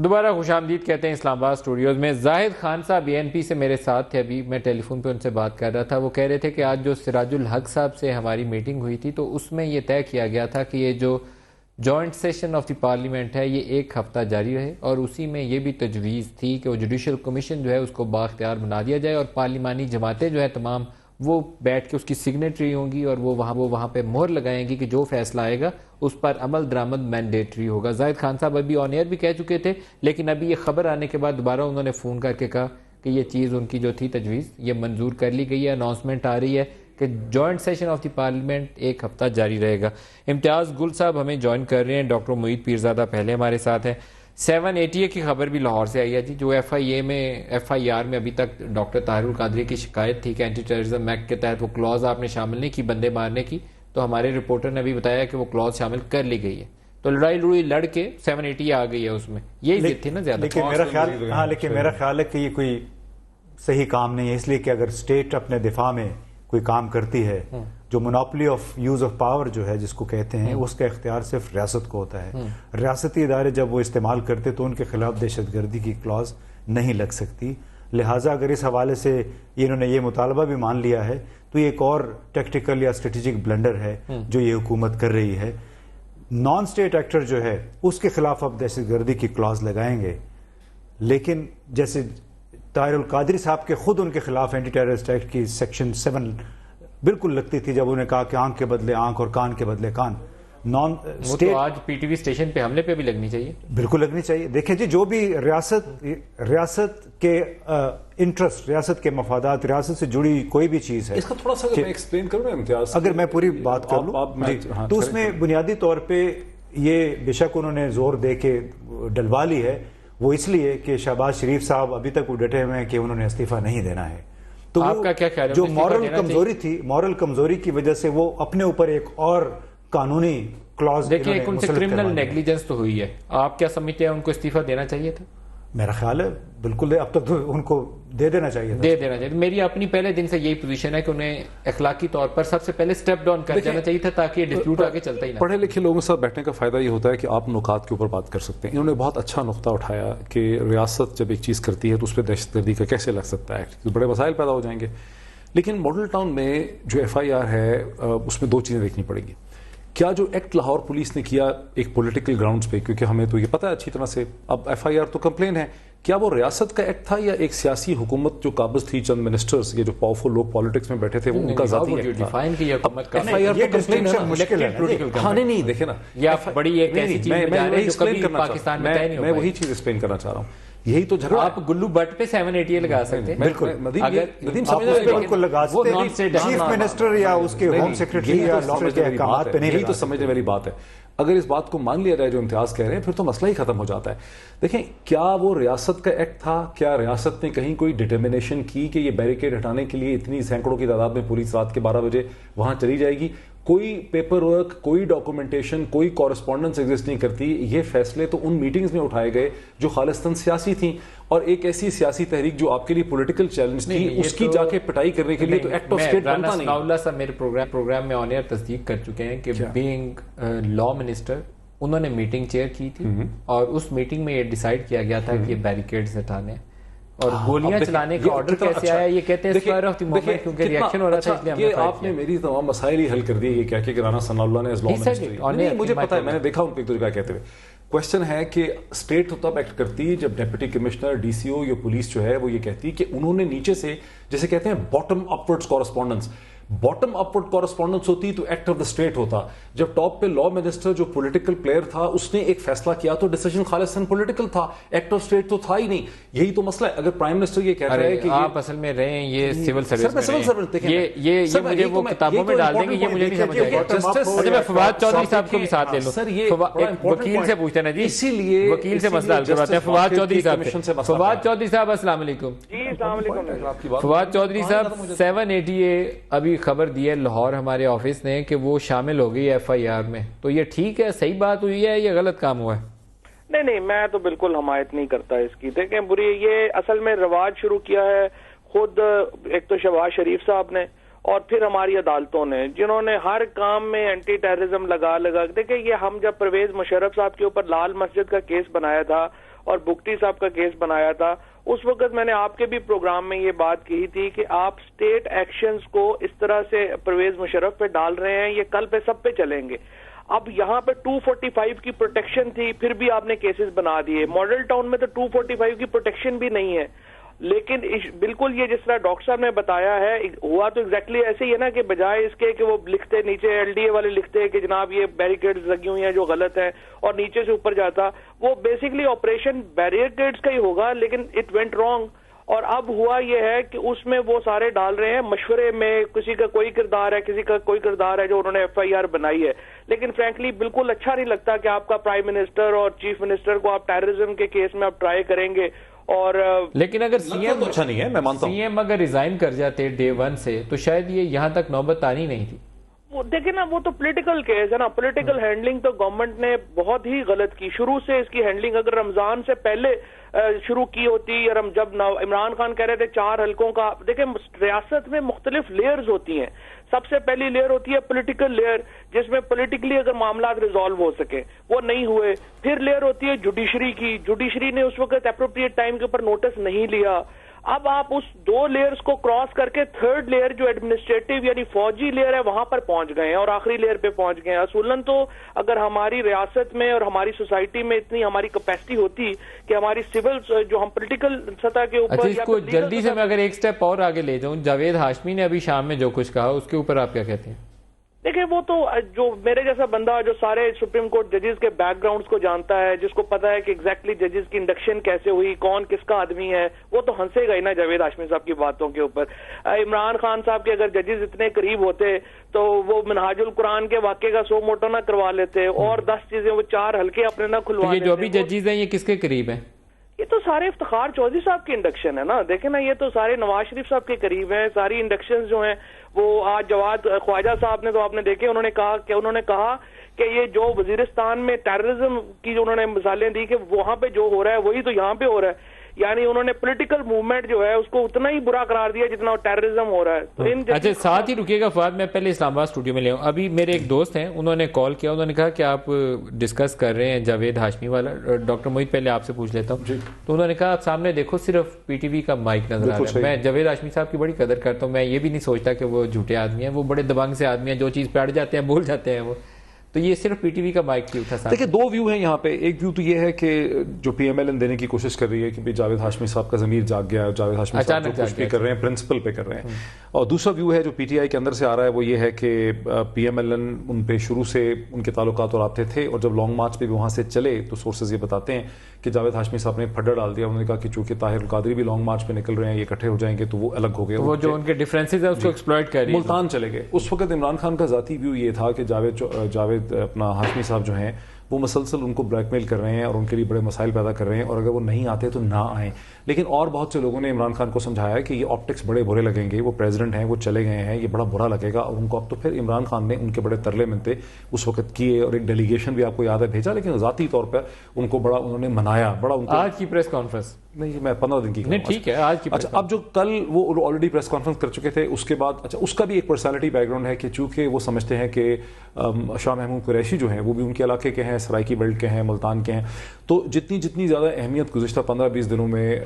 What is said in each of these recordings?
دوبارہ خوش آمدید کہتے ہیں اسلام آباد اسٹوڈیوز میں. زاہد خان صاحب BNP سے میرے ساتھ تھے, ابھی میں ٹیلی فون پہ ان سے بات کر رہا تھا. وہ کہہ رہے تھے کہ آج جو سراج الحق صاحب سے ہماری میٹنگ ہوئی تھی تو اس میں یہ طے کیا گیا تھا کہ یہ جو joint session of the parliament ہے یہ 1 ہفتہ جاری رہے, اور اسی میں یہ بھی تجویز تھی کہ وہ جوڈیشل کمیشن جو ہے اس کو بااختیار بنا دیا جائے, اور پارلیمانی جماعتیں جو ہے تمام وہ بیٹھ کے اس کی سگنیٹری ہوں گی, اور وہ وہاں پہ مہر لگائیں گی کہ جو فیصلہ آئے گا اس پر عمل درآمد مینڈیٹری ہوگا. زاہد خان صاحب ابھی آن ایئر بھی کہہ چکے تھے, لیکن ابھی یہ خبر آنے کے بعد دوبارہ انہوں نے فون کر کے کہا کہ یہ چیز ان کی جو تھی تجویز یہ منظور کر لی گئی ہے. اناؤنسمنٹ آ رہی ہے کہ joint session of the parliament 1 ہفتہ جاری رہے گا. امتیاز گل صاحب ہمیں جوائن کر رہے ہیں, ڈاکٹر معید پیرزادہ پہلے ہمارے ساتھ ہیں. 780 کی خبر بھی لاہور سے آئی ہے جی, جو FIR میں ابھی تک ڈاکٹر طاہر القادری کی شکایت تھی کہ اینٹی ٹیررزم ایکٹ کے تحت وہ کلوز آپ نے شامل نہیں کی بندے مارنے کی, تو ہمارے رپورٹر نے ابھی بتایا کہ وہ کلوز شامل کر لی گئی ہے, تو لڑائی لڑ کے 780 آ گئی ہے اس میں. یہی ضد تھی نا زیادہ. لیکن میرا خیال ہے کہ یہ کوئی صحیح کام نہیں ہے, اس لیے کہ اگر اسٹیٹ اپنے دفاع میں کوئی کام کرتی ہے, جو monopoly of use of power جو ہے جس کو کہتے ہیں, اس کا اختیار صرف ریاست کو ہوتا ہے. ریاستی ادارے جب وہ استعمال کرتے تو ان کے خلاف دہشت گردی کی کلاز نہیں لگ سکتی. لہٰذا اگر اس حوالے سے انہوں نے یہ مطالبہ بھی مان لیا ہے تو یہ ایک اور ٹیکٹیکل یا اسٹریٹجک بلنڈر ہے جو یہ حکومت کر رہی ہے. نان اسٹیٹ ایکٹر جو ہے اس کے خلاف اب دہشت گردی کی کلاز لگائیں گے, لیکن جیسے طاہر القادری صاحب کے خود ان کے خلاف اینٹی ٹیررسٹ ایکٹ کی سیکشن 7 بالکل لگتی تھی جب انہوں نے کہا کہ آنکھ کے بدلے آنکھ اور کان کے بدلے کان. وہ تو آج PTV اسٹیشن پہ حملے پہ بھی لگنی چاہیے. بالکل لگنی چاہیے. دیکھیں جی, جو بھی ریاست کے انٹرسٹ, ریاست کے مفادات, ریاست سے جڑی کوئی بھی چیز ہے, اس کا تھوڑا سا میں ایکسپلین کروں نا امتیاز, اگر میں پوری بات کر لوں تو اس میں بنیادی طور پہ یہ بے شک انہوں نے زور دے کے ڈلوا لی ہے, وہ اس لیے کہ شہباز شریف صاحب ابھی تک وہ ڈٹے ہوئے ہیں کہ انہوں نے استعفیٰ نہیں دینا ہے. تو آپ کا کیا خیال ہے, جو مورل کمزوری تھی, مورل کمزوری کی وجہ سے وہ اپنے اوپر ایک اور قانونی کلاز دیکھیں, ان سے کرمنل نیگلیجنس تو ہوئی ہے, آپ کیا سمجھتے ہیں ان کو استعفیٰ دینا چاہیے تھا؟ میرا خیال ہے بالکل اب تک تو ان کو دے دینا چاہیے. میری اپنی پہلے دن سے یہی پوزیشن ہے کہ انہیں اخلاقی طور پر سب سے پہلے سٹیپ ڈاؤن کر جانا چاہیے تھا تاکہ یہ ڈسپیوٹ آگے چلتا ہی نہ. پڑھے لکھے لوگوں کے ساتھ بیٹھنے کا فائدہ یہ ہوتا ہے کہ آپ نکات کے اوپر بات کر سکتے ہیں. انہوں نے بہت اچھا نقطہ اٹھایا کہ ریاست جب ایک چیز کرتی ہے تو اس پہ دہشت گردی کا کیسے لگ سکتا ہے, تو بڑے مسائل پیدا ہو جائیں گے. لیکن ماڈل ٹاؤن میں جو FIR ہے اس میں 2 چیزیں دیکھنی پڑیں گی. کیا جو ایکٹ لاہور پولیس نے کیا ایک پولیٹیکل گراؤنڈز پہ, کیونکہ ہمیں تو یہ پتہ ہے اچھی طرح سے, اب FIR تو کمپلین ہے, کیا وہ ریاست کا ایکٹ تھا یا ایک سیاسی حکومت جو قابض تھی, چند منسٹرز یہ جو پاورفل لوگ پالیٹکس میں بیٹھے تھے, وہ ان کا ذاتی ایکٹ تھا. FIR تو کمپلین ہے نا. ہاں نہیں دیکھیں نا, یہ بڑی ایک ایسی چیز میں وہی چیز ایکسپلین کرنا چاہ رہا ہوں. یہی تو جھگڑا آپ گلو بٹ پہ 780 لگا سکتے ہیں. بالکل بالکل لگا سکتے ہیں, چیف منسٹر یا اس کے ہوم سیکرٹری یا لاہور کے احکامات پہ نہیں. یہی تو سمجھنے والی بات ہے. اگر اس بات کو مان لیا جائے جو امتیاز کہہ رہے ہیں, پھر تو مسئلہ ہی ختم ہو جاتا ہے. دیکھیں, کیا وہ ریاست کا ایکٹ تھا, کیا ریاست نے کہیں کوئی ڈٹرمنیشن کی کہ یہ بیریکیڈ ہٹانے کے لیے اتنی سینکڑوں کی تعداد میں پولیس رات کے 12 بجے وہاں چلی جائے گی؟ کوئی پیپر ورک, کوئی ڈاکومنٹیشن, کوئی کورسپونڈنس ایگزسٹ نہیں کرتی. یہ فیصلے تو ان میٹنگز میں اٹھائے گئے جو خالصتاً سیاسی تھیں, اور ایک ایسی سیاسی تحریک جو آپ کے لیے پولیٹیکل چیلنج تھی اس کی جا کے پٹائی کرنے کے لیے تو ایکٹ آف اسٹیٹ بنتا نہیں. اللہ صاحب میرے پروگرام میں آن ایئر تصدیق کر چکے ہیں کہ بینگ لا منسٹر انہوں نے میٹنگ چیئر کی تھی, اور اس میٹنگ میں یہ ڈیسائیڈ کیا گیا تھا کہ یہ بیریکیڈز ہٹانے اور گولیاں چلانے کا آرڈر کیسے آیا. یہ کہتے ہیں اسپائر آف دی مومنٹ, کیونکہ ریاکشن ہو رہا تھا اس لیے ہم نے آپ نے میری تمام مسائل ہی حل کر دی. یہ کیا کہ رانا ثناء اللہ نے از لا منسٹر, مجھے پتا ہے, میں نے دیکھا ان کو کیا کہتے ہوئے. کوشچن ہے کہ اسٹیٹ تو تب ایکٹ کرتی جب ڈپٹی کمشنر, DCO یا پولیس جو ہے وہ یہ کہتی کہ انہوں نے نیچے سے, جیسے کہتے ہیں bottom upwards correspondence, bottom upward correspondence ہوتی تو ایکٹ آف دا اسٹیٹ ہوتا. جب ٹاپ پہ لا منسٹر جو پولیٹیکل پلیئر تھا اس نے ایک فیصلہ کیا تو ڈیسیژن خالصاً پولیٹیکل تھا, ایکٹ آف اسٹیٹ تو تھا ہی نہیں. یہی تو مسئلہ ہے. اگر پرائم منسٹر یہ کہہ رہے ہیں کہ آپ اصل میں رہے ہیں یہ سول سروس میں, یہ مجھے وہ کتابوں میں ڈال دیں گے, یہ مجھے نہیں سمجھ آئے گا. میں فواد چودھری صاحب کو بھی ساتھ لے لوں, وکیل سے پوچھتے نا جی, اسی لیے وکیل سے مسئلہ حل کرواتے ہیں. فواد چودھری صاحب, فواد چودھری صاحب السلام علیکم. جی السلام علیکم. فواد چودھری صاحب, 780 ابھی خبر دی ہے لاہور ہمارے آفس نے کہ وہ شامل ہو گئی FIR میں, تو یہ ٹھیک ہے, صحیح بات ہوئی ہے یا غلط کام ہوا ہے؟ نہیں, میں تو بالکل حمایت نہیں کرتا اس کی. دیکھیں بری, یہ اصل میں رواج شروع کیا ہے خود ایک تو شہباز شریف صاحب نے, اور پھر ہماری عدالتوں نے, جنہوں نے ہر کام میں اینٹی ٹیررزم لگا. دیکھیں یہ ہم جب پرویز مشرف صاحب کے اوپر لال مسجد کا کیس بنایا تھا اور بگٹی صاحب کا کیس بنایا تھا، اس وقت میں نے آپ کے بھی پروگرام میں یہ بات کہی تھی کہ آپ اسٹیٹ ایکشنز کو اس طرح سے پرویز مشرف پہ ڈال رہے ہیں، یہ کل پہ سب پہ چلیں گے. اب یہاں پہ 245 کی پروٹیکشن تھی، پھر بھی آپ نے کیسز بنا دیے. ماڈل ٹاؤن میں تو 245 کی پروٹیکشن بھی نہیں ہے. لیکن بالکل یہ جس طرح ڈاکٹر صاحب نے بتایا ہے ہوا تو ایگزیکٹلی ایسے ہی ہے نا، کہ بجائے اس کے کہ وہ لکھتے نیچے ایل ڈی اے والے لکھتے کہ جناب یہ بیریکیڈز لگی ہوئی ہیں جو غلط ہیں اور نیچے سے اوپر جاتا، وہ بیسکلی آپریشن بیریکیڈز کا ہی ہوگا، لیکن اٹ وینٹ رانگ. اور اب ہوا یہ ہے کہ اس میں وہ سارے ڈال رہے ہیں مشورے میں، کسی کا کوئی کردار ہے، کسی کا کوئی کردار ہے جو انہوں نے ایف آئی آر بنائی ہے. لیکن فرینکلی بالکل اچھا نہیں لگتا کہ آپ کا پرائم منسٹر اور چیف منسٹر کو آپ ٹیررزم کے کیس میں آپ ٹرائی کریں گے. اور لیکن اگر سی ایم اچھا نہیں ہے، میں مانتا ہوں سی ایم اگر ریزائن کر جاتے ڈے 1 سے تو شاید یہ یہاں تک نوبت آنی نہیں تھی. دیکھیں نا، وہ تو پولیٹیکل کیس ہے نا، پولیٹیکل ہینڈلنگ تو گورنمنٹ نے بہت ہی غلط کی. شروع سے اس کی ہینڈلنگ اگر رمضان سے پہلے شروع کی ہوتی، اور ہم جب عمران خان کہہ رہے تھے 4 حلقوں کا، دیکھیں ریاست میں مختلف لیئرز ہوتی ہیں. سب سے پہلی لیئر ہوتی ہے پولیٹیکل لیئر، جس میں پولیٹیکلی اگر معاملات ریزالو ہو سکے، وہ نہیں ہوئے. پھر لیئر ہوتی ہے جوڈیشری کی، جوڈیشری نے اس وقت اپروپریٹ ٹائم کے اوپر نوٹس نہیں لیا. اب آپ اس 2 لیئرز کو کراس کر کے 3rd لیئر جو ایڈمنسٹریٹو یعنی فوجی لیئر ہے وہاں پر پہنچ گئے ہیں اور آخری لیئر پہ پہنچ گئے ہیں. اصولاً تو اگر ہماری ریاست میں اور ہماری سوسائٹی میں اتنی ہماری کیپیسٹی ہوتی کہ ہماری سول جو ہم پولیٹیکل سطح کے اوپر، اچھا اس کو جلدی سے میں اگر ایک سٹیپ اور آگے لے جاؤں، جاوید ہاشمی نے ابھی شام میں جو کچھ کہا اس کے اوپر آپ کیا کہتے ہیں؟ دیکھیں وہ تو جو میرے جیسا بندہ جو سارے سپریم کورٹ ججز کے بیک گراؤنڈز کو جانتا ہے، جس کو پتا ہے کہ ایگزیکٹلی ججز کی انڈکشن کیسے ہوئی، کون کس کا آدمی ہے، وہ تو ہنسے گا ہی نا جاوید ہاشمی صاحب کی باتوں کے اوپر. عمران خان صاحب کے اگر ججز اتنے قریب ہوتے تو وہ منہاج القرآن کے واقعے کا سو موٹو نہ کروا لیتے اور 10 چیزیں وہ 4 حلقے اپنے نہ کھلوا لیتے. یہ جو بھی ججز ہیں یہ کس کے قریب ہیں؟ یہ تو سارے افتخار چودھری صاحب کی انڈکشن ہے نا. دیکھیں نا، یہ تو سارے نواز شریف صاحب کے قریب ہیں. ساری انڈکشن جو ہیں وہ آج جواد خواجہ صاحب نے تو آپ نے دیکھے، انہوں نے کہا کہ یہ جو وزیرستان میں ٹیررزم کی جو انہوں نے مثالیں دی کہ وہاں پہ جو ہو رہا ہے وہی تو یہاں پہ ہو رہا ہے. یعنی انہوں نے پولیٹیکل موومنٹ جو ہے اس کو اتنا ہی برا قرار دیا جتنا ٹیررزم ہو رہا ہے. اچھا ساتھ ہی رکیے گا فواد، میں پہلے اسلام آباد اسٹوڈیو میں لے آؤں. ابھی میرے ایک دوست ہیں، انہوں نے کال کیا، انہوں نے کہا کہ آپ ڈسکس کر رہے ہیں جاوید ہاشمی والا. ڈاکٹر موہت پہلے آپ سے پوچھ لیتا ہوں. تو انہوں نے کہا آپ سامنے دیکھو صرف پی ٹی وی کا مائک نظر آ رہا ہے. میں جاوید ہاشمی صاحب کی بڑی قدر کرتا ہوں، میں یہ بھی نہیں سوچتا کہ وہ جھوٹے آدمی ہیں، وہ بڑے دبنگ سے آدمی ہیں، جو چیز پہ اڑ جاتے ہیں بول جاتے ہیں وہ. تو یہ صرف پی ٹی وی کا مائک کیوں تھا؟ دیکھیں 2 ویو ہیں یہاں پہ. ایک ویو تو یہ ہے کہ جو پی ایم ایل این دینے کی کوشش کر رہی ہے کہ جاوید ہاشمی صاحب کا ضمیر جاگ گیا، جاوید ہاشمی صاحب جو کچھ بھی کر رہے ہیں پرنسپل پہ کر رہے ہیں. اور دوسرا ویو ہے جو پی ٹی آئی کے اندر سے آ رہا ہے، وہ یہ ہے کہ پی ایم ایل این ان پہ شروع سے ان کے تعلقات اور رابطے تھے، اور جب لانگ مارچ پہ بھی وہاں سے چلے تو سورسز یہ بتاتے ہیں کہ جاوید ہاشمی صاحب نے پھڈا ڈال دیا. انہوں نے کہا کہ چونکہ طاہر القادری بھی لانگ مارچ پہ نکل رہے ہیں، یہ اکٹھے ہو جائیں گے تو وہ الگ ہو گئے، وہ جو ان کے ڈفرینسز ہیں اس کو ایکسپلوئٹ کر رہی ہے، ملتان چلے گئے. اس وقت عمران خان کا ذاتی ویو یہ تھا کہ جاوید اپنا ہاشمی صاحب جو ہیں وہ مسلسل ان کو بلیک میل کر رہے ہیں اور ان کے لیے بڑے مسائل پیدا کر رہے ہیں، اور اگر وہ نہیں آتے تو نہ آئیں. لیکن اور بہت سے لوگوں نے عمران خان کو سمجھایا کہ یہ آپٹکس بڑے برے لگیں گے، وہ پریزیڈنٹ ہیں، وہ چلے گئے ہیں، یہ بڑا برا لگے گا. اور ان کو اب تو پھر عمران خان نے ان کے بڑے ترلے منتے اس وقت کیے اور ایک ڈیلیگیشن بھی آپ کو یاد ہے بھیجا، لیکن ذاتی طور پر ان کو بڑا انہوں نے منایا. بڑا ان کو آج کی پریس کانفرنس نہیں، میں 15 دن کی نہیں ٹھیک ہے آج کی. اچھا اب جو کل وہ آلریڈی پریس کانفرنس کر چکے تھے، اس کے بعد اچھا اس کا بھی ایک پرسنالٹی بیک گراؤنڈ ہے کہ چونکہ وہ سمجھتے ہیں کہ شاہ محمود قریشی جو ہیں وہ بھی ان کے علاقے کے ہیں، سرائکی بیلٹ کے ہیں، ملتان کے ہیں، تو جتنی زیادہ اہمیت گزشتہ 15-20 دنوں میں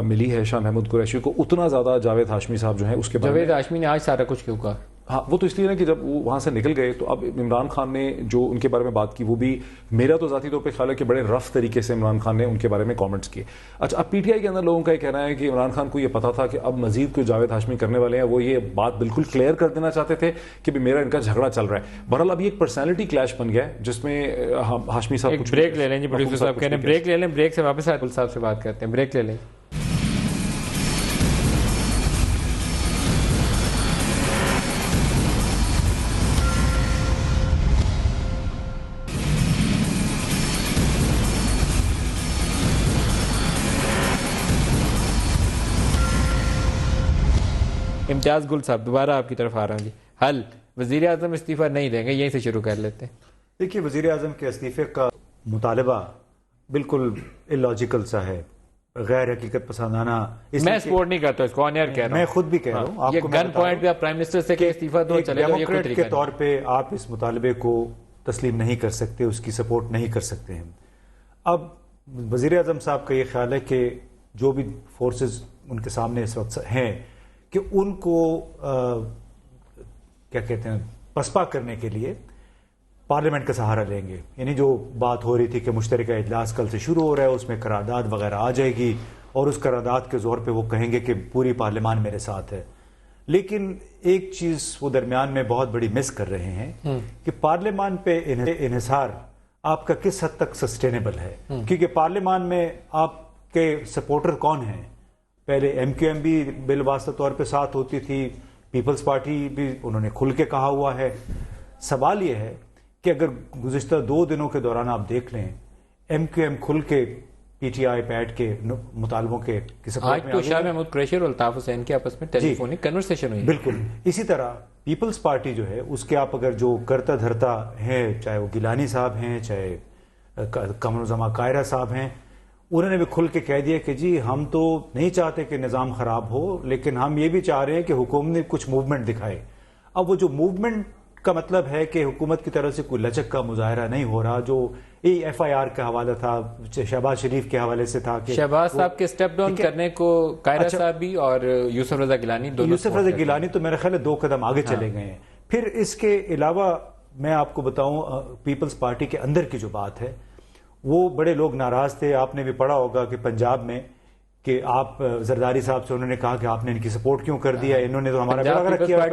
ملی ہے شاہ محمود قریشی کو، اتنا زیادہ جاوید ہاشمی صاحب جو ہیں اس کے بعد جاوید ہاشمی نے آج سارا کچھ کیوں کہا؟ ہاں وہ تو اس لیے نا کہ جب وہ وہاں سے نکل گئے تو اب عمران خان نے جو ان کے بارے میں بات کی، وہ بھی میرا تو ذاتی طور پہ خیال ہے کہ بڑے رف طریقے سے عمران خان نے ان کے بارے میں کامنٹس کیے. اچھا اب پی ٹی آئی کے اندر لوگوں کا یہ کہنا ہے کہ عمران خان کو یہ پتا تھا کہ اب مزید کوئی جاوید ہاشمی کرنے والے ہیں، وہ یہ بات بالکل کلیئر کر دینا چاہتے تھے کہ میرا ان کا جھگڑا چل رہا ہے. بہرحال اب یہ ایک پرسنالٹی کلیش بن گیا ہے جس میں ہاشمی صاحب ایک بریک لے لیں جی، پروڈیوسر صاحب کہہ رہے ہیں بریک لے لیں، بریک سے واپس عادل صاحب سے بات کرتے ہیں. بریک لے لیں. امتیاز گل صاحب دوبارہ آپ کی طرف آ رہا ہوں جی. حل وزیر اعظم استعفیٰ نہیں دیں گے، یہیں سے شروع کر لیتے ہیں. دیکھیے وزیر اعظم کے استعفے کا مطالبہ بالکل اللاجیکل سا ہے، غیر حقیقت پسندانہ. میں سپورٹ نہیں کرتا اس کو، آن ایئر کہہ رہا ہوں، میں خود بھی کہہ رہا ہوں. یہ گن پوائنٹ پہ آپ پرائم منسٹر سے کہ استعفیٰ دو چلے گا، یہ کوئی طریقہ کے طور پہ آپ اس مطالبے کو تسلیم نہیں کر سکتے، اس کی سپورٹ نہیں کر سکتے ہیں. اب وزیر اعظم صاحب کا یہ خیال ہے کہ جو بھی فورسز ان کے سامنے اس وقت ہیں کہ ان کو کیا کہتے ہیں پسپا کرنے کے لیے پارلیمنٹ کا سہارا لیں گے. یعنی جو بات ہو رہی تھی کہ مشترکہ اجلاس کل سے شروع ہو رہا ہے، اس میں قرارداد وغیرہ آ جائے گی اور اس قرارداد کے زور پہ وہ کہیں گے کہ پوری پارلیمان میرے ساتھ ہے. لیکن ایک چیز وہ درمیان میں بہت بڑی مس کر رہے ہیں کہ پارلیمان پہ انحصار آپ کا کس حد تک سسٹینیبل ہے، کیونکہ پارلیمان میں آپ کے سپورٹر کون ہیں. پہلے ایم کیو ایم بھی بالواسطہ طور پہ ساتھ ہوتی تھی، پیپلز پارٹی بھی انہوں نے کھل کے کہا ہوا ہے. سوال یہ ہے کہ اگر گزشتہ 2 دنوں کے دوران آپ دیکھ لیں ایم کیو ایم کھل کے پی ٹی آئی پیٹ کے مطالبوں کے آج تو شاہ محمود قریشی اور الطاف حسین کے آپس میں ٹیلی فونک کنورسیشن ہوئی. بالکل اسی طرح پیپلز پارٹی جو ہے اس کے آپ اگر جو کرتا دھرتا ہیں، چاہے وہ گیلانی صاحب ہیں، چاہے قمر الزمان قاہرہ صاحب ہیں، انہوں نے بھی کھل کے کہہ دیا کہ جی ہم تو نہیں چاہتے کہ نظام خراب ہو، لیکن ہم یہ بھی چاہ رہے ہیں کہ حکومت نے کچھ موومنٹ دکھائے. اب وہ جو موومنٹ کا مطلب ہے کہ حکومت کی طرف سے کوئی لچک کا مظاہرہ نہیں ہو رہا، جو ایف آئی آر کا حوالہ تھا شہباز شریف کے حوالے سے تھا کہ شہباز صاحب کے سٹیپ ڈاؤن کرنے کو قاہرہ صاحب بھی اور یوسف رضا گیلانی دونوں. یوسف رضا گیلانی تو میرا خیال ہے 2 قدم آگے چلے گئے ہیں. پھر اس کے علاوہ میں آپ کو بتاؤں پیپلز پارٹی کے اندر کی جو بات ہے وہ بڑے لوگ ناراض تھے. آپ نے بھی پڑھا ہوگا کہ پنجاب میں کہ آپ زرداری صاحب سے انہوں نے کہا کہ آپ نے ان کی سپورٹ کیوں کر دیا، انہوں نے تو ہمارا بڑا غلط کیا.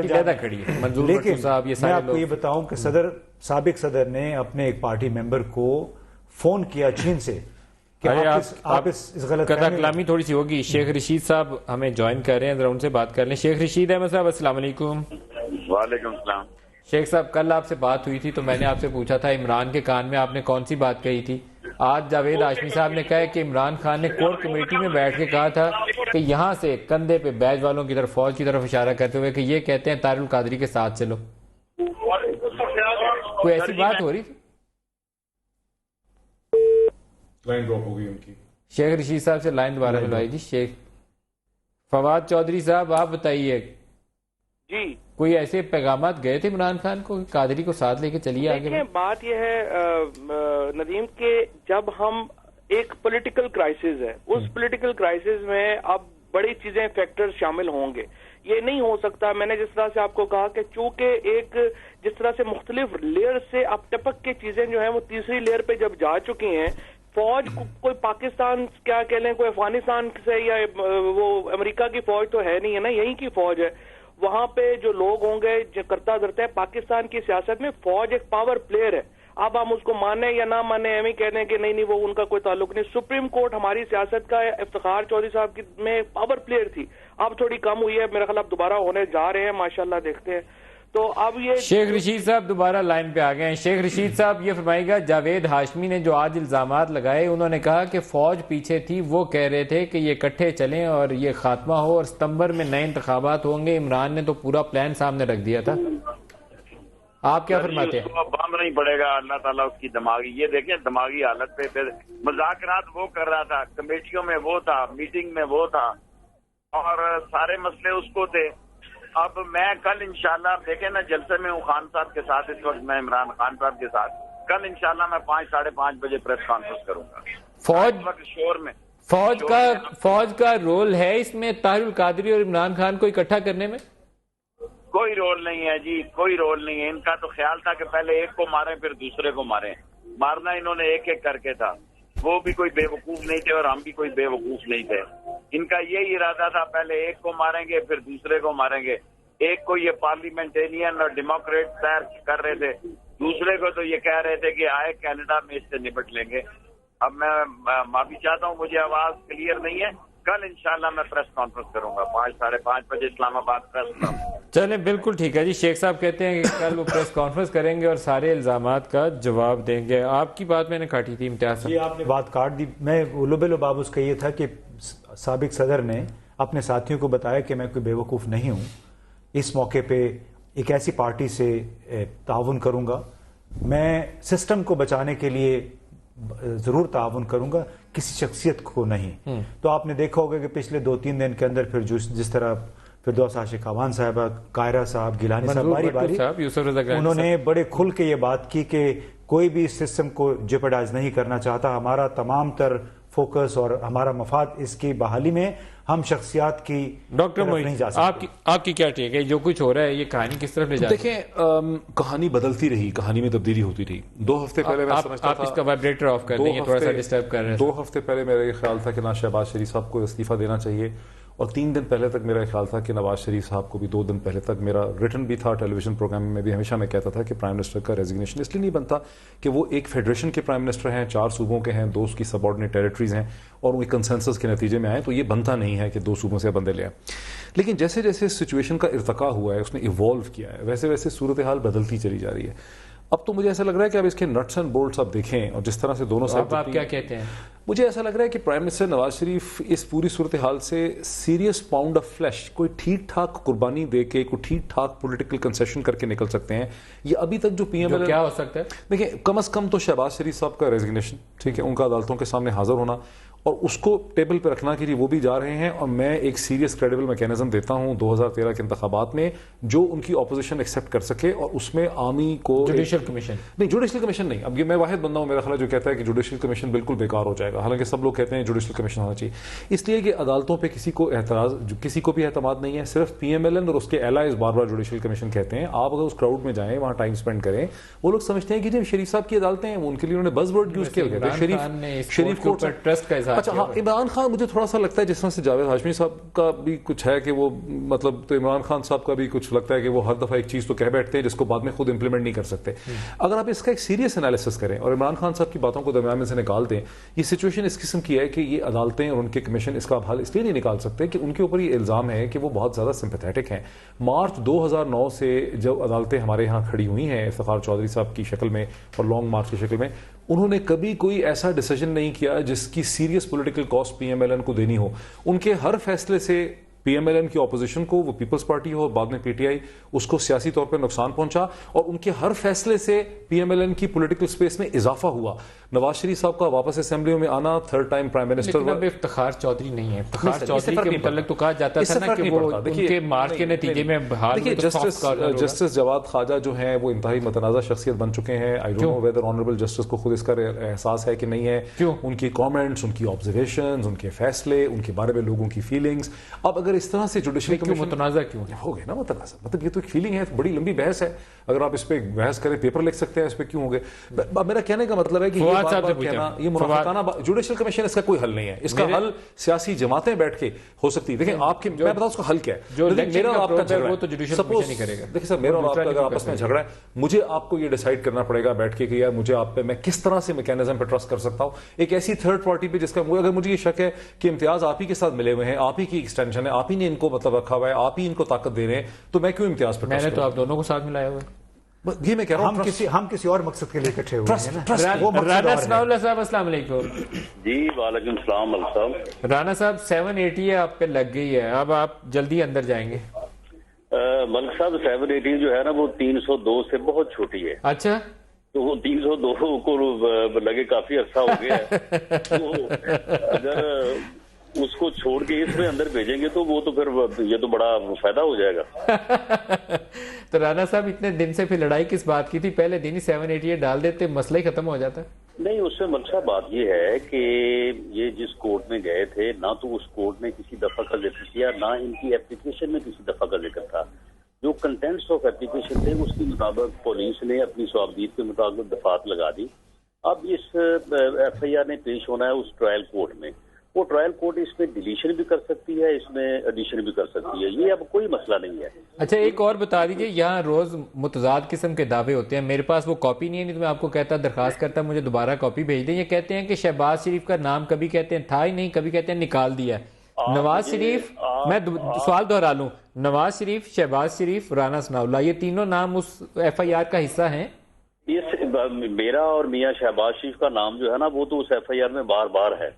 لیکن میں آپ کو یہ بتاؤں کہ سابق صدر نے اپنے ایک پارٹی ممبر کو فون کیا چین سے کہ آپ اس غلط قطع کلامی تھوڑی سی ہوگی. شیخ رشید صاحب ہمیں جوائن کر رہے ہیں، ذرا ان سے بات کر لیں. شیخ رشید احمد صاحب السلام علیکم. وعلیکم السلام. شیخ صاحب کل آپ سے بات ہوئی تھی تو میں نے آپ سے پوچھا تھا عمران کے کان میں آپ نے کون سی بات کہی تھی. آج جاوید ہاشمی صاحب نے کہا کہ عمران خان نے کور کمیٹی میں بیٹھ کے کہا تھا کہ یہاں سے کندھے پہ بیج والوں کی طرف فوج کی طرف اشارہ کرتے ہوئے کہ یہ کہتے ہیں طاہر القادری کے ساتھ چلو. کوئی ایسی بات ہو رہی تھی؟ لائن ڈراپ ہو گئی ان کی. شیخ رشید صاحب سے لائن دوبارہ ملوائی جی. شیخ فواد چودھری صاحب آپ بتائیے جی کوئی ایسے پیغامات گئے تھے عمران خان کو قادری کو ساتھ لے کے چلیے آگے؟ بات یہ ہے ندیم کہ جب ہم ایک پولیٹیکل کرائسس ہے، اس پولیٹیکل کرائسس میں اب بڑی چیزیں فیکٹر شامل ہوں گے. یہ نہیں ہو سکتا. میں نے جس طرح سے آپ کو کہا کہ چونکہ ایک جس طرح سے مختلف لیئر سے اب ٹپک کے چیزیں جو ہیں وہ تیسری لیئر پہ جب جا چکی ہیں، فوج کوئی پاکستان کیا کہہ لیں، کوئی افغانستان سے یا وہ امریکہ کی فوج تو ہے نہیں ہے نا، یہیں کی فوج ہے. وہاں پہ جو لوگ ہوں گے جو کرتا دھرتے ہیں، پاکستان کی سیاست میں فوج ایک پاور پلیئر ہے. اب ہم اس کو مانیں یا نہ مانیں، ہمیں کہہ دیں کہ نہیں وہ ان کا کوئی تعلق نہیں. سپریم کورٹ ہماری سیاست کا افتخار چودھری صاحب کی میں پاور پلیئر تھی، اب تھوڑی کم ہوئی ہے. میرا خیال اب دوبارہ ہونے جا رہے ہیں، ماشاءاللہ دیکھتے ہیں. تو اب یہ شیخ رشید صاحب دوبارہ لائن پہ آ گئے ہیں. شیخ رشید صاحب یہ فرمائے گا، جاوید ہاشمی نے جو آج الزامات لگائے انہوں نے کہا کہ فوج پیچھے تھی، وہ کہہ رہے تھے کہ یہ اکٹھے چلیں اور یہ خاتمہ ہو اور ستمبر میں نئے انتخابات ہوں گے. عمران نے تو پورا پلان سامنے رکھ دیا تھا. آپ کیا فرماتے ہیں؟ بند نہیں پڑے گا، اللہ تعالیٰ اس کی دماغی، یہ دیکھیں دماغی حالت پہ مذاکرات وہ کر رہا تھا، کمیٹیوں میں وہ تھا، میٹنگ میں وہ تھا اور سارے مسئلے اس کو تھے. اب میں کل انشاءاللہ دیکھیں نا جلسے میں ہوں خان صاحب کے ساتھ، اس وقت میں عمران خان صاحب کے ساتھ. کل انشاءاللہ میں 5 ساڑھے 5 بجے پریس کانفرنس کروں گا. فوج کا رول ہے اس میں طاہر القادری اور عمران خان کو اکٹھا کرنے میں؟ کوئی رول نہیں ہے جی، کوئی رول نہیں ہے. ان کا تو خیال تھا کہ پہلے ایک کو ماریں پھر دوسرے کو ماریں. مارنا انہوں نے ایک ایک کر کے تھا. وہ بھی کوئی بے وقوف نہیں تھے اور ہم بھی کوئی بے وقوف نہیں تھے. ان کا یہی ارادہ تھا، پہلے ایک کو ماریں گے پھر دوسرے کو ماریں گے. ایک کو یہ پارلیمنٹرین اور ڈیموکریٹ تیار کر رہے تھے، دوسرے کو تو یہ کہہ رہے تھے کہ آئے کینیڈا میں اس سے نپٹ لیں گے. اب میں معافی چاہتا ہوں، مجھے آواز کلیئر نہیں ہے. کل انشاءاللہ میں پریس کانفرنس کروں گا 5 ساڑھے 5 بجے اسلام آباد پریس کانفرنس. چلیں بالکل ٹھیک ہے جی. شیخ صاحب کہتے ہیں کہ کل وہ پریس کانفرنس کریں گے اور سارے الزامات کا جواب دیں گے. آپ کی بات میں نے کاٹی تھی امتیاز صاحب. جی آپ نے بات کاٹ دی. میں لب لباب اس کا یہ تھا کہ سابق صدر نے اپنے ساتھیوں کو بتایا کہ میں کوئی بے وقوف نہیں ہوں. اس موقع پہ ایک ایسی پارٹی سے تعاون کروں گا، میں سسٹم کو بچانے کے لیے ضرور تعاون کروں گا، کسی شخصیت کو نہیں. تو آپ نے دیکھا ہوگا کہ پچھلے 2-3 دن کے اندر پھر جس طرح فردوس عاشق اعوان صاحبہ، قاہرہ صاحب، گیلانی صاحب باری باری انہوں نے بڑے کھل کے یہ بات کی کہ کوئی بھی اس سسٹم کو جیپرڈائز نہیں کرنا چاہتا. ہمارا تمام تر فوکس اور ہمارا مفاد اس کی بحالی میں, ہم شخصیات کی ڈاکٹر طرف نہیں جا سکتے. آپ کی کیا ٹھیک ہے جو کچھ ہو رہا ہے یہ کہانی کس طرف لے جاتی ہے؟ دیکھیں کہانی بدلتی رہی, کہانی میں تبدیلی ہوتی رہی. 2 ہفتے پہلے میں سمجھتا تھا, آپ اس کا وائبریٹر آف کر دیں, یہ تھوڑا سا ڈسٹرب کر رہے ہیں. 2 ہفتے پہلے میرا یہ خیال تھا کہ نواز شہباز شریف صاحب کو استعفیٰ دینا چاہیے, اور 3 دن پہلے تک میرا خیال تھا کہ نواز شریف صاحب کو بھی 2 دن پہلے تک, میرا ریٹن بھی تھا ٹیلی ویژن پروگرام میں بھی ہمیشہ میں کہتا تھا کہ پرائم منسٹر کا ریزگنیشن اس لیے نہیں بنتا کہ وہ ایک فیڈریشن کے پرائم منسٹر ہیں, 4 صوبوں کے ہیں, 2 اس کی سب آرڈینیٹ ٹیریٹریز ہیں, اور وہ کنسنسس کے نتیجے میں آئے, تو یہ بنتا نہیں ہے کہ 2 صوبوں سے بندے لے آئے. لیکن جیسے جیسے سچویشن کا ارتقا ہوا ہے, اس نے ایوالو کیا ہے, ویسے ویسے صورتحال بدلتی چلی جا رہی ہے. اب تو مجھے ایسا لگ رہا ہے کہ اب اس کے نٹس اینڈ بولٹس آپ دیکھیں, اور جس طرح سے دونوں سائڈ, آپ کیا کہتے ہیں؟ مجھے ایسا لگ رہا ہے کہ پرائم منسٹر نواز شریف اس پوری صورتحال سے سیریس پاؤنڈ آف فلیش, کوئی ٹھیک ٹھاک قربانی دے کے, کوئی ٹھیک ٹھاک پولیٹیکل کنسیشن کر کے نکل سکتے ہیں. یہ ابھی تک جو پی ایم ایل کیا ہو سکتا ہے, دیکھیں کم از کم تو شہباز شریف صاحب کا ریزگنیشن, ٹھیک ہے, ان کا عدالتوں کے سامنے حاضر ہونا اور اس کو ٹیبل پہ رکھنا کہ وہ بھی جا رہے ہیں, اور میں ایک سیریس کریڈیبل میکینزم دیتا ہوں 2013 کے انتخابات میں جو ان کی اپوزیشن ایکسیپٹ کر سکے, اور اس میں عامی کو جوڈیشل کمیشن نہیں, جوڈیشل کمیشن نہیں. اب یہ میں واحد بندہ ہوں میرا خیال جو کہتا ہے کہ جوڈیشل کمیشن بالکل بیکار ہو جائے گا, حالانکہ سب لوگ کہتے ہیں جوڈیشل کمیشن ہونا چاہیے, اس لیے کہ عدالتوں پہ کسی کو اعتراض, کسی کو بھی اعتماد نہیں ہے, صرف پی ایم ایل این اور اس کے الائز بار بار جوڈیشل کمیشن کہتے ہیں. آپ اگر اس کراؤڈ میں جائیں, وہاں ٹائم اسپینڈ کریں, وہ لوگ سمجھتے ہیں کہ جب شریف صاحب کی عدالتیں ہیں, ان کے لیے انہوں نے بز ورڈ یوز کیا گیا شریف کو ٹرسٹ کا اظہار. اچھا ہاں, عمران خان مجھے تھوڑا سا لگتا ہے جس طرح سے جاوید ہاشمی صاحب کا بھی کچھ ہے کہ وہ مطلب, تو عمران خان صاحب کا بھی کچھ لگتا ہے کہ وہ ہر دفعہ ایک چیز تو کہہ بیٹھتے ہیں جس کو بعد میں خود امپلیمنٹ نہیں کر سکتے. اگر آپ اس کا ایک سیریس انالیسس کریں اور عمران خان صاحب کی باتوں کو درمیان میں سے نکال دیں, یہ سچویشن اس قسم کی ہے کہ یہ عدالتیں اور ان کے کمیشن اس کا حل اس لیے نہیں نکال سکتے کہ ان کے اوپر یہ الزام ہے کہ وہ بہت زیادہ سمپیتھیٹک ہیں. مارچ 2009 سے جب عدالتیں ہمارے یہاں کھڑی ہوئی ہیں افتخار چودھری صاحب کی شکل میں اور لانگ مارچ کی شکل میں, انہوں نے کبھی کوئی ایسا ڈیسیجن نہیں کیا جس کی serious political cost P M L N کو دینی ہو. ان کے ہر فیصلے سے پی ایم ایل این کی اپوزیشن کو, وہ پیپلز پارٹی ہو بعد میں پی ٹی آئی, اس کو سیاسی طور پر نقصان پہنچا, اور ان کے ہر فیصلے سے پی ایم ایل این کی پولیٹیکل سپیس میں اضافہ ہوا. نواز شریف صاحب کا واپس اسمبلیوں میں آنا, 3rd ٹائم پرائم منسٹر, لیکن اب افتخار چودھری نہیں ہے. افتخار چودھری کے متعلق تو کہا جاتا تھا نا کہ وہ ان کے مارچ کے نتیجے میں بہار میں جسٹس جواد خواجہ جو ہیں وہ انتہائی متنازع شخصیت بن چکے ہیں. I don't know whether honourable justice کو خود اس کا احساس ہے کہ نہیں ہے. ان کی کامنٹس, ان کی آبزرویشنز, ان کے فیصلے, ان کے بارے میں لوگوں کی فیلنگز, اب اگر اس طرح سے جوڈیشل متنازع کیوں ہو گئے نا, متنازع مطلب یہ تو ایک فیلنگ ہے, بڑی لمبی بحث ہے, اگر آپ اس پہ بحث کریں پیپر لکھ سکتے ہیں اس پہ کیوں ہو گئے. میرا کہنے کا مطلب ہے کہ یہ منافقانہ جوڈیشل کمیشن اس کا کوئی حل نہیں ہے. اس کا حل سیاسی جماعتیں بیٹھ کے ہو سکتی ہے. دیکھیں آپ کے, میں بتاؤں اس کا حل کیا ہے. میرا اور آپ کا جھگڑا ہے, دیکھیں سر میرا اور آپ کا اگر آپس میں جھگڑا ہے, مجھے آپ کو یہ ڈیسائیڈ کرنا پڑے گا بیٹھ کے کہ یار مجھے آپ پہ, میں کس طرح سے میکینزم پہ ٹرسٹ کر سکتا ہوں. ایک ایسی 3rd پارٹی پہ جس کا اگر مجھے یہ شک ہے کہ امتیاز آپ ہی کے ساتھ ملے ہوئے ہیں, آپ ہی کی ایکسٹینشن ہے, آپ ہی نے ان کو مطلب رکھا ہوا ہے, آپ ہی ان کو طاقت دے رہے ہیں, تو میں کیوں امتیاز پہ میں نے تو آپ دونوں کو ساتھ ملایا ہوا ہے. یہ میں کہہ رہا ہوں ہم کسی اور مقصد کے لیے اکٹھے ہوئے ہیں. رانا ثناء اللہ صاحب السلام علیکم. جی وعلیکم السلام ملک صاحب. رانا صاحب 780 آپ پہ لگ گئی ہے, اب آپ جلدی اندر جائیں گے. ملک صاحب 780 جو ہے نا وہ 302 سے بہت چھوٹی ہے. اچھا, تو وہ 302 کو لگے کافی عرصہ ہو گیا ہے. تو اگر اس کو چھوڑ کے اس میں اندر بھیجیں گے تو وہ تو پھر یہ تو بڑا فائدہ ہو جائے گا. تو رانا صاحب اتنے دن سے پھر لڑائی کس بات کی تھی؟ پہلے دن ہی 780 ڈال دیتے, مسئلہ ہی ختم ہو جاتا. نہیں, اس سے ملک صاحب بات یہ ہے کہ یہ جس کورٹ میں گئے تھے, نہ تو اس کورٹ نے کسی دفعہ کا ذکر کیا, نہ ان کی ایپلیکیشن میں کسی دفعہ کا ذکر تھا. جو کنٹینٹس آف ایپلیکیشن تھے اس کے مطابق پولیس نے اپنی صوابدید کے مطابق دفعات لگا دی. اب اس ایف آئی آر نے پیش ہونا ہے اس ٹرائل کورٹ میں. وہ ٹرائل کورٹ اس میں ڈیلیشن بھی کر سکتی ہے, اس میں ایڈیشن بھی کر سکتی ہے. یہ اب کوئی مسئلہ نہیں ہے. اچھا ایک اور بتا دیجیے, یہاں روز متضاد قسم کے دعوے ہوتے ہیں. میرے پاس وہ کاپی نہیں ہے, نہیں تو میں آپ کو کہتا درخواست کرتا مجھے دوبارہ کاپی بھیج دیں. یہ کہتے ہیں کہ شہباز شریف کا نام کبھی کہتے ہیں تھا ہی نہیں, کبھی کہتے ہیں نکال دیا. نواز شریف, میں سوال دہرا لوں, نواز شریف, شہباز شریف, رانا ثناء اللہ, یہ تینوں نام اس ایف آئی آر کا حصہ ہیں. میرا اور میاں شہباز شریف کا نام جو ہے نا وہ تو اس ایف آئی آر میں بار بار ہے.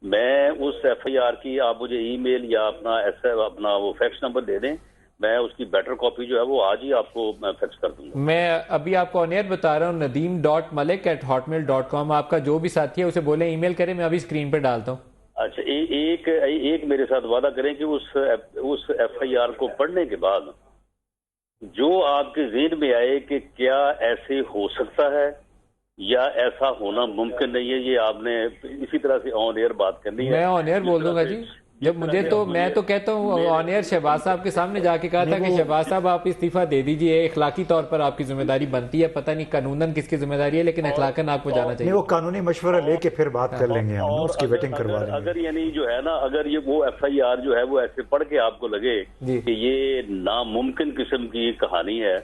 میں اس ایف آئی آر کی, آپ مجھے ای میل یا اپنا وہ فیکس نمبر دے دیں, میں اس کی بیٹر کاپی جو ہے وہ آج ہی آپ کو میں فیکس کر دوں گا. میں ابھی آپ کو آن ایئر بتا رہا ہوں, nadeem.malik@hotmail.com. آپ کا جو بھی ساتھی ہے اسے بولیں ای میل کریں, میں ابھی اسکرین پہ ڈالتا ہوں. اچھا ایک میرے ساتھ وعدہ کریں کہ اس ایف آئی آر کو پڑھنے کے بعد جو آپ کے ذہن میں آئے کہ کیا ایسے ہو سکتا ہے یا ایسا ہونا ممکن نہیں ہے؟ یہ آپ نے اسی طرح سے آن ایئر بات کرنی ہے. میں آن ایئر بول دوں گا جی. جب مجھے تو میں تو کہتا ہوں آن ایئر شہباز صاحب کے سامنے جا کے کہا تھا کہ شہباز صاحب آپ استعفیٰ دے دیجئے, اخلاقی طور پر آپ کی ذمہ داری بنتی ہے, پتہ نہیں قانوناً کس کی ذمہ داری ہے لیکن اخلاقاً آپ کو جانا چاہیے. وہ قانونی مشورہ لے کے پھر بات کر لیں گے, ہم اس کی ویٹنگ کروا لیں گے. اگر یعنی جو ہے نا, اگر یہ وہ ایف آئی آر جو ہے وہ ایسے پڑھ کے آپ کو لگے کہ یہ ناممکن قسم کی کہانی ہے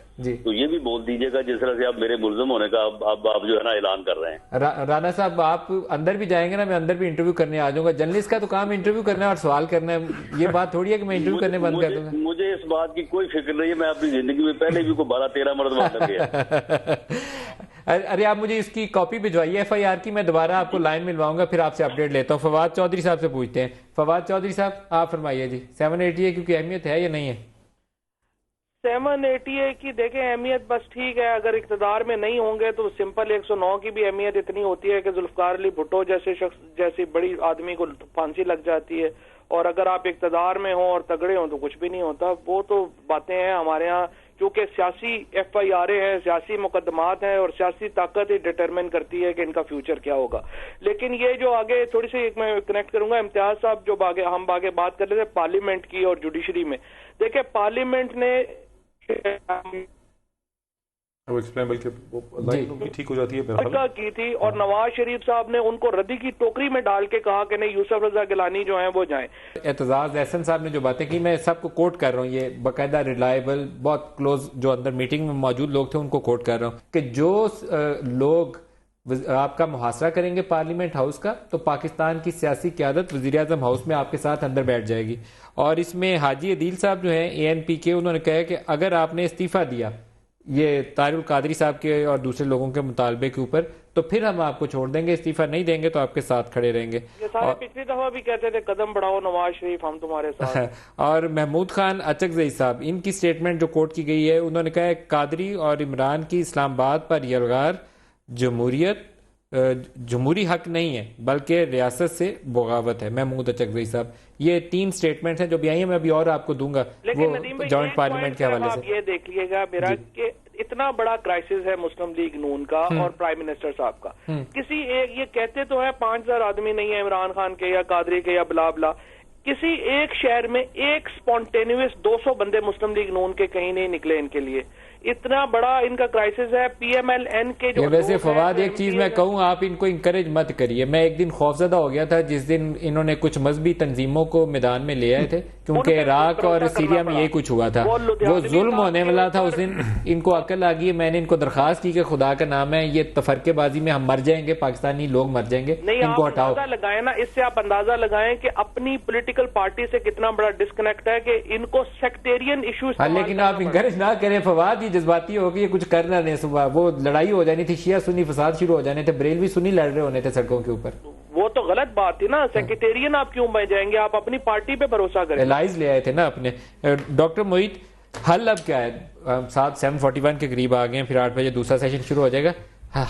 تو یہ بھی بول دیجیے گا جس طرح سے آپ میرے ملزم ہونے کا اب آپ جو ہے نا اعلان کر رہے ہیں. رانا صاحب آپ اندر بھی جائیں گے نا, میں اندر بھی انٹرویو کرنے آ جاؤں گا. جرنلسٹ کا تو کام انٹرویو کرنا ہے اور سوال کرنا ہے, یہ بات تھوڑی ہے کہ میں انٹرویو کرنے بند کر دوں گا. مجھے اس بات کی کوئی فکر نہیں ہے, میں اپنی زندگی میں پہلے بھی کوئی 12-13 مرتبہ کر گیا. ارے آپ مجھے اس کی کاپی بھجوائیے ایف آئی آر کی, میں دوبارہ آپ کو لائن ملواؤں گا, پھر آپ سے اپڈیٹ لیتا ہوں. فواد چودھری صاحب سے پوچھتے ہیں. فواد چودھری صاحب آپ فرمائیے جی, 780 کی کوئی اہمیت ہے یا نہیں ہے؟ 780 کی دیکھیں اہمیت بس ٹھیک ہے, اگر اقتدار میں نہیں ہوں گے تو سمپل 109 کی بھی اہمیت اتنی ہوتی ہے کہ ذوالفقار علی بھٹو جیسے شخص جیسی بڑی آدمی کو پھانسی لگ جاتی ہے, اور اگر آپ اقتدار میں ہوں اور تگڑے ہوں تو کچھ بھی نہیں ہوتا. وہ تو باتیں ہیں ہمارے ہاں, چونکہ سیاسی ایف آئی آر ہیں, سیاسی مقدمات ہیں, اور سیاسی طاقت ہی ڈٹرمن کرتی ہے کہ ان کا فیوچر کیا ہوگا. لیکن یہ جو آگے تھوڑی سی میں کنیکٹ کروں گا امتیاز صاحب, جو ہم آگے بات کر رہے تھے پارلیمنٹ کی اور جوڈیشری میں, دیکھیں پارلیمنٹ نے ٹھیک ہو جاتی ہے کی تھی, اور نواز شریف صاحب نے ان کو ردی کی ٹوکری میں ڈال کے کہا کہ نہیں یوسف رضا گیلانی جو ہیں وہ جائیں. اعتزاز احسن صاحب نے جو باتیں کی, میں سب کو کوٹ کر رہا ہوں, یہ باقاعدہ ریلائبل بہت کلوز جو اندر میٹنگ میں موجود لوگ تھے ان کو کوٹ کر رہا ہوں, کہ جو لوگ آپ کا محاصرہ کریں گے پارلیمنٹ ہاؤس کا تو پاکستان کی سیاسی قیادت وزیر اعظم ہاؤس میں آپ کے ساتھ اندر بیٹھ جائے گی. اور اس میں حاجی عدیل صاحب جو ہیں اے این پی کے, انہوں نے کہا کہ اگر آپ نے استعفیٰ دیا یہ طاہر القادری صاحب کے اور دوسرے لوگوں کے مطالبے کے اوپر تو پھر ہم آپ کو چھوڑ دیں گے, استعفیٰ نہیں دیں گے تو آپ کے ساتھ کھڑے رہیں گے. پچھلی دفعہ بھی کہتے تھے قدم بڑھاؤ نواز شریف ہم تمہارے ساتھ. اور محمود خان اچکزئی صاحب, ان کی سٹیٹمنٹ جو کوٹ کی گئی ہے, انہوں نے کہا ہے قادری اور عمران کی اسلام آباد پر یلغار جمہوری حق نہیں ہے بلکہ ریاست سے بغاوت ہے. محمود اچکزئی صاحب, یہ 3 سٹیٹمنٹس ہیں جو بھی آئی ہیں, میں ابھی اور آپ کو دوں گا وہ جوائنٹ پارلیمنٹ کے حوالے سے. یہ دیکھ لیے گا میرا کہ اتنا بڑا کرائسس ہے مسلم لیگ نون کا اور پرائم منسٹر صاحب کا, کسی ایک, یہ کہتے تو ہے 5000 آدمی نہیں ہے عمران خان کے یا قادری کے یا بلا بلا, کسی ایک شہر میں ایک سپونٹینیوس 200 بندے مسلم لیگ نون کے کہیں نہیں نکلے ان کے لیے. اتنا بڑا ان کا کرائسس ہے. پی ایم ایل این کے جو ویسے فواد ایک چیز میں کہوں, آپ ان کو انکریج مت کریے. میں ایک دن خوفزدہ ہو گیا تھا جس دن انہوں نے کچھ مذہبی تنظیموں کو میدان میں لے آئے تھے, کیونکہ عراق اور سیریا میں یہی کچھ ہوا تھا, وہ ظلم ہونے والا تھا اس دن. ان کو عقل آ گئی, میں نے ان کو درخواست کی کہ خدا کا نام ہے یہ تفرقے بازی میں ہم مر جائیں گے, پاکستانی لوگ مر جائیں گے, ان کو ہٹاؤ. لگائیں نا, اس سے آپ اندازہ لگائیں کہ اپنی پولیٹیکل پارٹی سے کتنا بڑا ڈسکنیکٹ ہے کہ ان کو سیکٹیرین ایشوز. لیکن آپ انکریج نہ کریں فواد, یہ جذباتی ہوگی, کچھ کرنا نہیں. صبح وہ لڑائی ہو جانی تھی, شیعہ سنی فساد شروع ہو جانے تھے, بریلوی سنی لڑ رہے ہونے تھے سڑکوں کے اوپر. وہ تو غلط بات تھی نا, سیکریٹرین آپ کیوں بن جائیں گے, آپ اپنی پارٹی پہ بھروسہ کریں. الائز لے آئے تھے نا اپنے. ڈاکٹر محیط, حل اب کیا ہے؟ 7:41 کے قریب آ گئے ہیں, پھر 8 بجے دوسرا سیشن شروع ہو جائے گا.